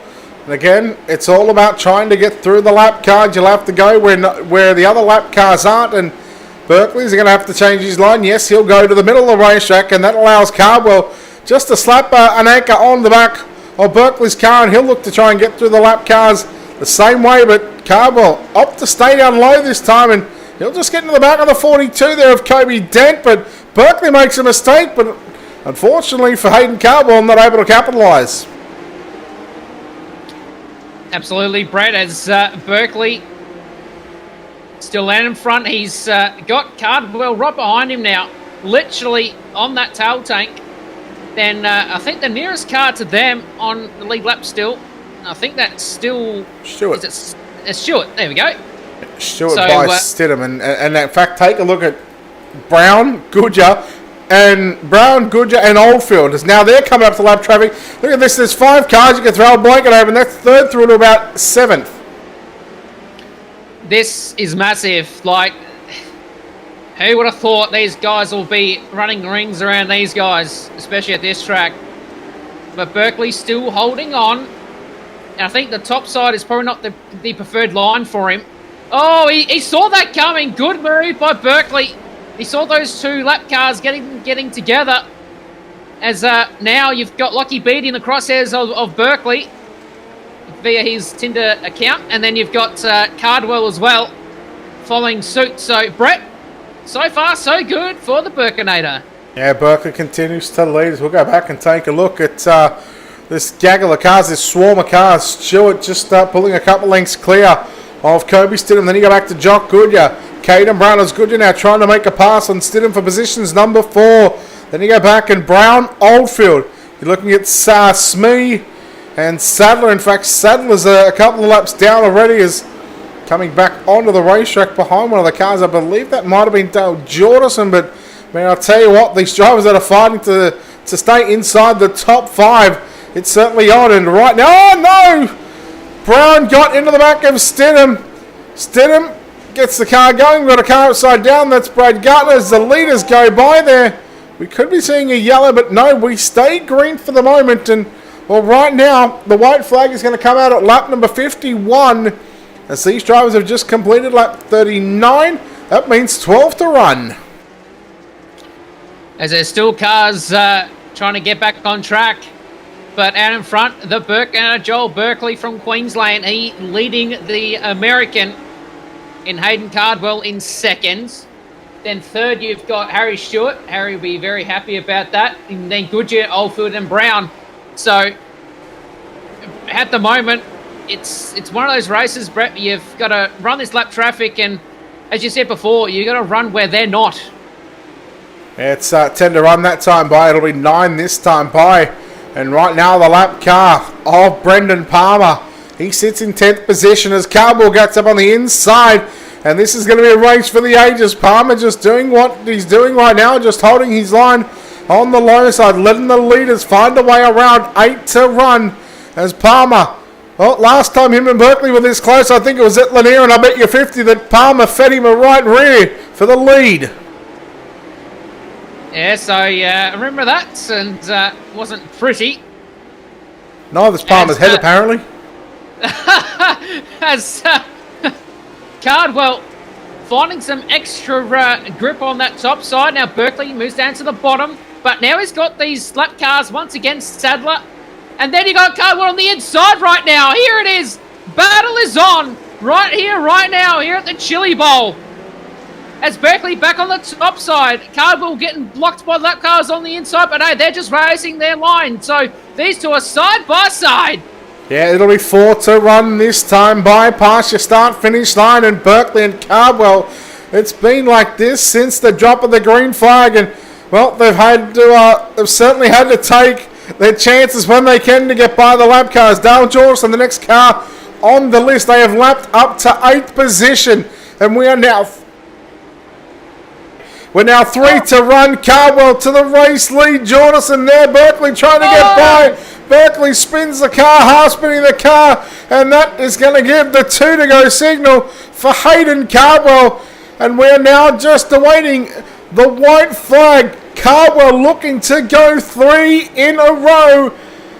And again, it's all about trying to get through the lap cars. You'll have to go where the other lap cars aren't. And Berkeley's going to have to change his line. Yes, he'll go to the middle of the racetrack, and that allows Cardwell just to slap an anchor on the back of Berkeley's car, and he'll look to try and get through the lap cars the same way. But Cardwell opts to stay down low this time, and he'll just get into the back of the 42 there of Kobe Dent. But Berkeley makes a mistake, but unfortunately for Hayden Cardwell, not able to capitalise. Absolutely, Brett, as Berkeley still out in front. He's got Cardwell right behind him now, literally on that tail tank. Then I think the nearest car to them on the lead lap still, I think that's still Stewart. It's Stewart. There we go. Stewart by Stidham. And in fact, take a look at Brown, Goodyear, and Oldfield. As now they're coming up to lap traffic. Look at this. There's 5 cars. You can throw a blanket over, and that's third through to about 7th. This is massive. Like, who would have thought these guys will be running rings around these guys, especially at this track? But Berkeley's still holding on. And I think the top side is probably not the preferred line for him. Oh, he saw that coming. Good move by Berkeley. He saw those 2 lap cars getting together. As now you've got Lockie Beatty in the crosshairs of Berkeley via his Tinder account. And then you've got Cardwell as well following suit. So, Brett, so far so good for the Berkinator. Yeah, Berkeley continues to lead as we'll go back and take a look at this gaggle of cars, this swarm of cars. Stewart just pulling a couple lengths clear of Kobe Stidham. Then you go back to Jock Goodyear. Caden Brown is Goodyear now trying to make a pass on Stidham for positions number 4. Then you go back and Brown, Oldfield. You're looking at Smee and Sadler. In fact, Sadler's a couple of laps down already, is coming back onto the racetrack behind one of the cars. I believe that might have been Dale Jordison, but man, I'll tell you what, these drivers that are fighting to stay inside the top 5, it's certainly on. And right now, oh no! Brown got into the back of Stidham. Stidham gets the car going. We've got a car upside down. That's Brad Gartner as the leaders go by there. We could be seeing a yellow, but no, we stay green for the moment. And well, right now, the white flag is going to come out at lap number 51. As these drivers have just completed lap 39, that means 12 to run. As there's still cars trying to get back on track. But out in front, the Joel Berkeley from Queensland, he leading the American in Hayden Cardwell in seconds. Then third, you've got Harry Stewart. Harry will be very happy about that. And then Goodyear, Oldfield and Brown. So at the moment, it's one of those races, Brett, you've got to run this lap traffic, and as you said before, you've got to run where they're not. It's 10 to run that time by. It'll be 9 this time by. And right now, the lap car of Brendan Palmer. He sits in 10th position as Cardwell gets up on the inside. And this is going to be a race for the ages. Palmer just doing what he's doing right now, just holding his line on the low side, letting the leaders find a way around. 8 to run as Palmer. Well, last time him and Berkeley were this close, I think it was at Lanier, and I bet you 50 that Palmer fed him a right rear for the lead. Yes, I remember that, and wasn't pretty. Neither's Palmer's head, apparently. As Cardwell finding some extra grip on that top side. Now Berkeley moves down to the bottom, but now he's got these lap cars once again, Sadler. And then you got Cardwell on the inside right now. Here it is. Battle is on right here, right now, here at the Chili Bowl. As Berkeley back on the top side. Cardwell getting blocked by lap cars on the inside, but hey, they're just racing their line. So these two are side by side. Yeah, it'll be 4 to run this time by past your start-finish line, and Berkeley and Cardwell It's been like this since the drop of the green flag, and well, they've certainly had to take their chances when they can to get by the lap cars. Dale Jordan, the next car on the list, they have lapped up to 8th position, and we're now 3 to run. Cardwell to the race lead. Jordan there. Berkeley trying to get by. Berkeley spins the car, half spinning the car, and that is going to give the 2 to go signal for Hayden Cardwell. And we're now just awaiting the white flag. Cardwell looking to go 3 in a row.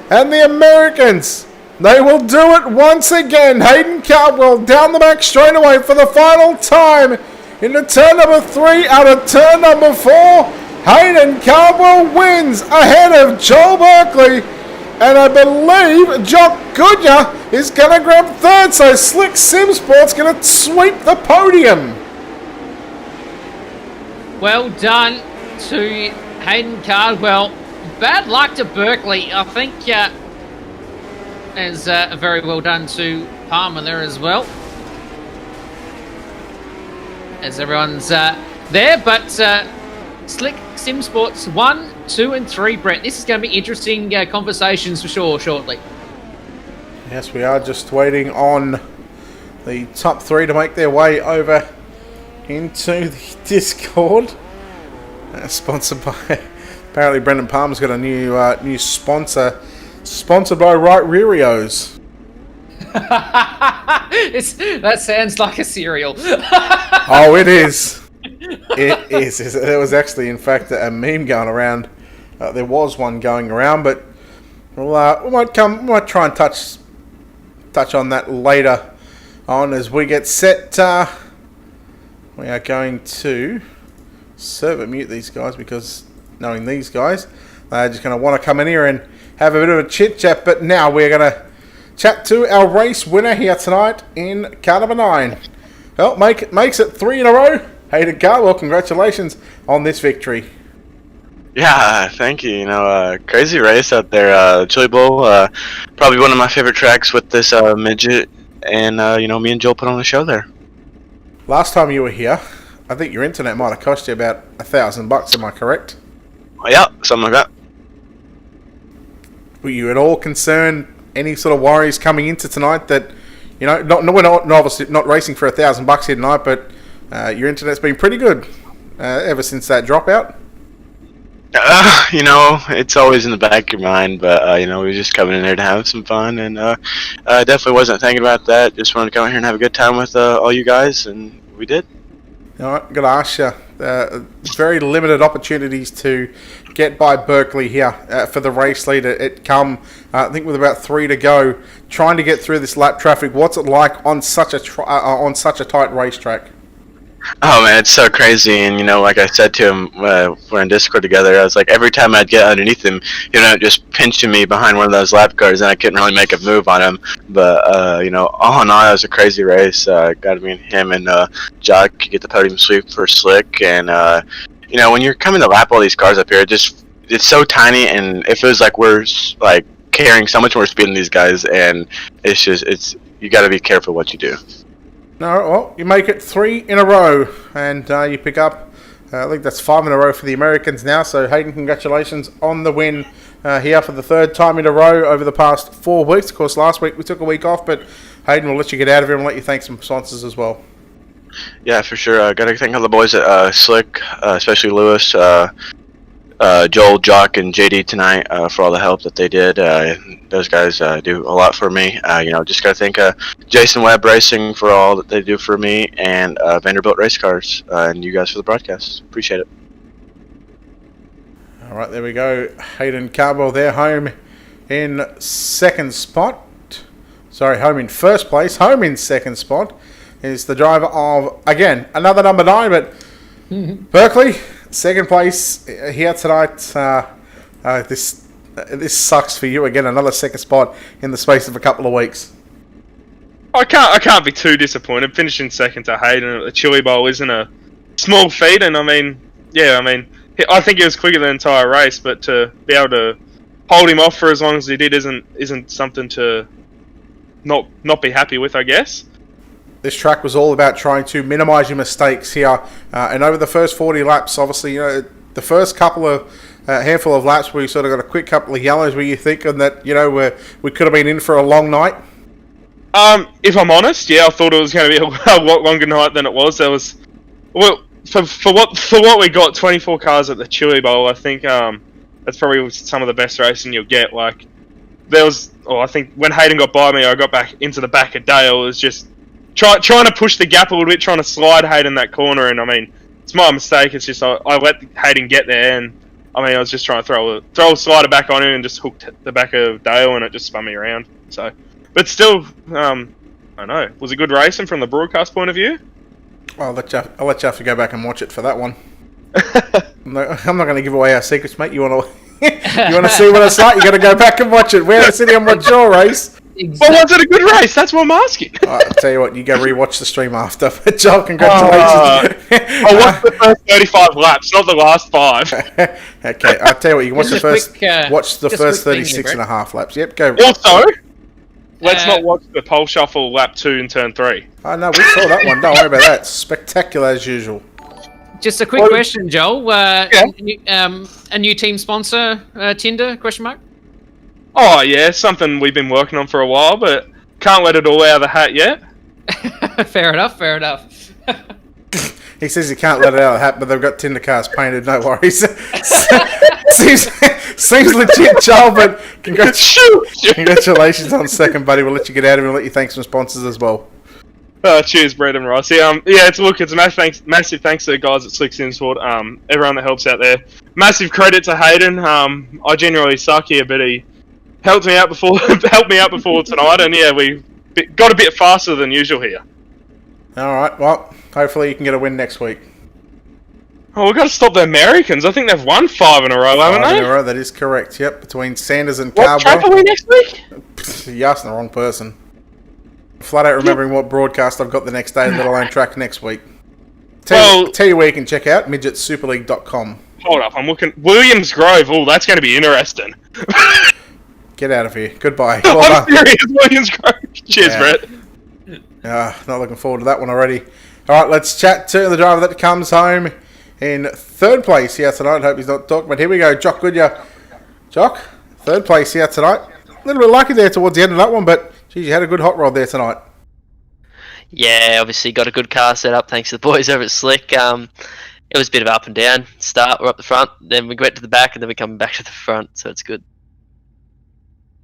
And the Americans, they will do it once again. Hayden Cardwell down the back straightaway for the final time into turn number 3 out of turn number 4. Hayden Cardwell wins ahead of Joel Berkeley. And I believe Jock Goodyear is going to grab 3rd. So Slick Sim Sports going to sweep the podium. Well done to Hayden Cardwell. Bad luck to Berkeley. I think is very well done to Palmer there as well. As everyone's there, but Slick Sim Sports 1, 2 and 3, Brett. This is going to be interesting conversations for sure shortly. Yes, we are just waiting on the top 3 to make their way over into the Discord. Sponsored by... Apparently Brendan Palmer's got a new sponsor. Sponsored by Right Rearios. That sounds like a cereal. Oh, it is. It is. There was actually, in fact, a meme going around. There was one going around, but we might try and touch on that later on as we get set. We are going to server mute these guys because knowing these guys, they're just going to want to come in here and have a bit of a chit chat. But now we're going to chat to our race winner here tonight in car number 9. Well, makes it 3 in a row. Hayden Cardwell, congratulations on this victory. Yeah, thank you. You know, crazy race out there. Chili Bowl, probably one of my favorite tracks with this midget, and you know, me and Joel put on a show there. Last time you were here, I think your internet might have cost you about $1,000. Am I correct? Yeah, something like that. Were you at all concerned? Any sort of worries coming into tonight that, you know, we're not obviously not racing for $1,000 here tonight, but your internet's been pretty good ever since that dropout? You know, it's always in the back of your mind, but, you know, we were just coming in there to have some fun, and definitely wasn't thinking about that. Just wanted to come in here and have a good time with all you guys, and we did. All right, I'm going to ask you, very limited opportunities to get by Berkeley here for the race lead. It come, I think, with about 3 to go, trying to get through this lap traffic. What's it like on such a tight racetrack? Oh man, it's so crazy, and you know, like I said to him, we're in Discord together, I was like, every time I'd get underneath him, you know, just pinching me behind one of those lap cars, and I couldn't really make a move on him, but, you know, all in all, it was a crazy race. Got me and him and Jock could get the podium sweep for Slick, and, you know, when you're coming to lap all these cars up here, it's so tiny, and it feels like we're, like, carrying so much more speed than these guys, and you gotta be careful what you do. No, well, you make it 3 in a row, and you pick up, I think that's 5 in a row for the Americans now, so Hayden, congratulations on the win here for the 3rd time in a row over the past 4 weeks. Of course, last week we took a week off, but Hayden, will let you get out of here and let you thank some sponsors as well. Yeah, for sure. Got to thank all the boys at Slick, especially Lewis, Joel, Jock, and JD tonight for all the help that they did. Those guys do a lot for me. You know, just got to thank Jason Webb Racing for all that they do for me, and Vanderbilt Race Cars, and you guys for the broadcast. Appreciate it. All right, there we go. Hayden Cardwell there, home in 2nd spot. Sorry, home in 1st place. Home in 2nd spot is the driver of, again, another number 9, but Berkeley, 2nd place here tonight. This sucks for you. Again, another 2nd spot in the space of a couple of weeks. I can't be too disappointed. Finishing 2nd to Hayden at the Chili Bowl isn't a small feat, and I think it was quicker than the entire race, but to be able to hold him off for as long as he did isn't something to not be happy with, I guess. this track was all about trying to minimise your mistakes here. And over the first 40 laps, obviously, the first couple of handful of laps where you sort of got a quick couple of yellows, were you thinking that, we could have been in for a long night? If I'm honest, yeah, I thought it was going to be a lot longer night than it was. There was, well, for what we got, 24 cars at the Chili Bowl, I think that's probably some of the best racing you'll get. Like, I think when Hayden got by me, I got back into the back of Dale. It was just trying to push the gap a little bit, trying to slide Hayden that corner, and I mean, it's my mistake. It's just I let Hayden get there, and I was just trying to throw a slider back on him and just hooked the back of Dale, and it just spun me around. So, but still, I don't know. Was it good racing from the broadcast point of view? I'll let you have to go back and watch it for that one. I'm not going to give away our secrets, mate. You want to see what it's like? You got to go back and watch it. We're sitting and watch your race. Exactly. Well, was it a good race? That's what I'm asking. I'll tell you what, you go rewatch the stream after. But Joel, congratulations. I watched the first 35 laps, not the last 5. Okay, I'll tell you what, you can watch Just watch the just first quick thing 36 here, and a half laps. Yep, go. Also, let's not watch the pole shuffle lap 2 in turn 3. Oh, no, we saw that one. Don't worry about that. Spectacular as usual. Just a quick question, Joel. A new team sponsor, Tinder? Question mark. Oh yeah, something we've been working on for a while, but can't let it all out of the hat yet. Fair enough. Fair enough. He says he can't let it out of the hat, but they've got Tinder cars painted. No worries. seems legit, Joel. But congratulations on second, buddy. We'll let you get out of it and let you thank some sponsors as well. Cheers, Brett and Ross. Yeah, it's a massive thanks to the guys at Slick Simsport. Everyone that helps out there. Massive credit to Hayden. I generally suck here, but he helped me out before tonight, and yeah, we got a bit faster than usual here. All right. Well, hopefully you can get a win next week. Oh, we've got to stop the Americans. I think they've won 5 in a row, haven't they? 5 in a row. That is correct. Yep, between Sanders and What track are Carbwell. we next week? You're asking the wrong person. Flat out remembering what broadcast I've got the next day, let alone track next week. Tell you where you can check out, midgetsuperleague.com. Hold up, I'm looking. Williams Grove. Oh, that's going to be interesting. Get out of here. Goodbye. I'm Well done. serious, Williams Grove. Cheers, Yeah. Brett. Not looking forward to that one already. All right, let's chat to the driver that comes home in third place here tonight. Hope he's not talking, but here we go. Jock Goodyear. Jock, third place here tonight. A little bit lucky there towards the end of that one, but geez, you had a good hot rod there tonight. Yeah, obviously got a good car set up thanks to the boys over at Slick. It was a bit of up and down. Start, we're up the front, then we went to the back, and then we're coming back to the front, so it's good.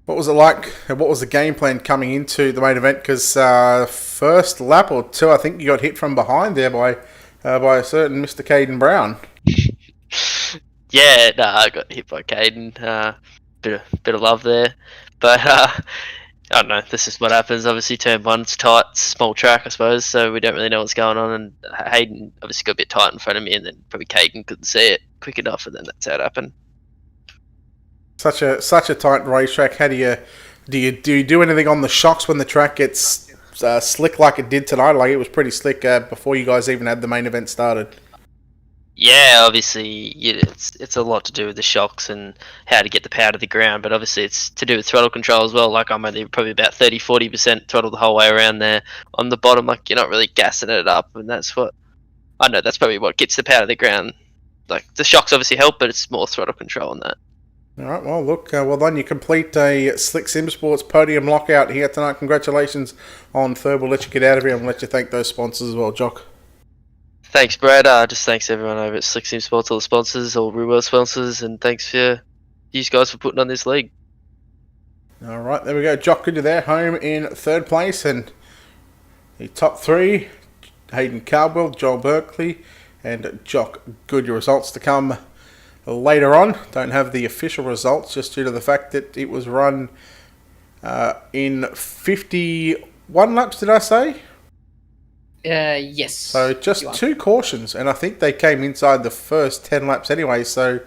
What was it like? And what was the game plan coming into the main event? Because first lap or two, I think you got hit from behind there by a certain Mr. Caden Brown. Yeah, I got hit by Caden. Bit of love there, but I don't know. This is what happens. Obviously, turn 1's tight, small track, I suppose. So we don't really know what's going on. And Hayden obviously got a bit tight in front of me, and then probably Caden couldn't see it quick enough, and then that's how it happened. Such a tight racetrack. How do you do anything on the shocks when the track gets slick like it did tonight? Like it was pretty slick before you guys even had the main event started. Yeah, obviously, it's a lot to do with the shocks and how to get the power to the ground, but obviously it's to do with throttle control as well. Like I'm only probably about 30-40% throttle the whole way around there. On the bottom, like you're not really gassing it up, and that's probably what gets the power to the ground. Like the shocks obviously help, but it's more throttle control on that. All right, well, look, well done. You complete a Slick Sim Sports podium lockout here tonight. Congratulations on third. We'll let you get out of here and let you thank those sponsors as well, Jock. Thanks, Brad. Just thanks everyone over at Slick Sim Sports, all the sponsors, all Real World sponsors, and thanks for you guys for putting on this league. All right, there we go. Jock Goodyear there, home in third place. And the top 3, Hayden Cardwell, Joel Berkeley, and Jock Goodyear. Results to come later on. Don't have the official results just due to the fact that it was run in 51 laps, did I say? Yes. So just 2 cautions, and I think they came inside the first 10 laps anyway. So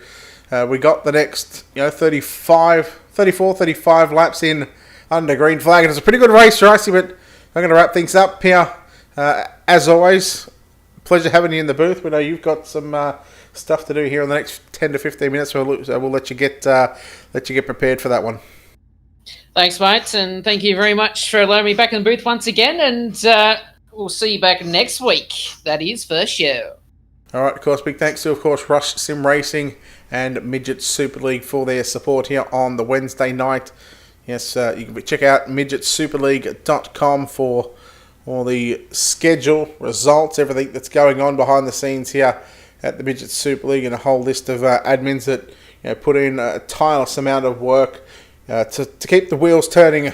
we got the next 34, 35 laps in under green flag. And it's a pretty good race, Ricey, but I'm going to wrap things up here. As always, pleasure having you in the booth. We know you've got some stuff to do here in the next 10 to 15 minutes, so we'll let you get prepared for that one. Thanks, mate, and thank you very much for allowing me back in the booth once again. And we'll see you back next week. That is for show. All right, of course, big thanks to, of course, Rush Sim Racing and Midget Super League for their support here on the Wednesday night. Yes, you can check out midgetsuperleague.com for all the schedule, results, everything that's going on behind the scenes here at the Midget Super League, and a whole list of admins that put in a tireless amount of work to keep the wheels turning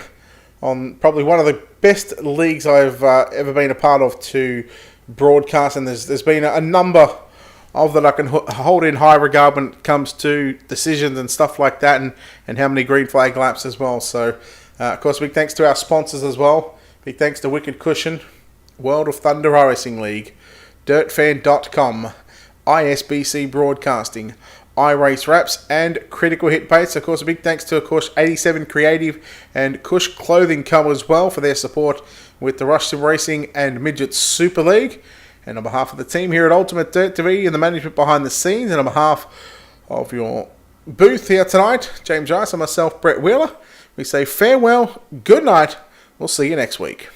on probably one of the best leagues I've ever been a part of to broadcast, and there's been a number of that I can hold in high regard when it comes to decisions and stuff like that, and how many green flag laps as well. So, of course, big thanks to our sponsors as well. Big thanks to Wicked Cushion, World of Thunder Racing League, DirtFan.com, ISBC Broadcasting, iRace Wraps, and Critical Hit Baits. Of course, a big thanks to, of course, 87 Creative and Cush Clothing Co. as well for their support with the Rush Sim Racing and Midget Super League. And on behalf of the team here at Ultimate Dirt TV and the management behind the scenes, and on behalf of your booth here tonight, James Rice and myself, Brett Wheeler, we say farewell, good night, we'll see you next week.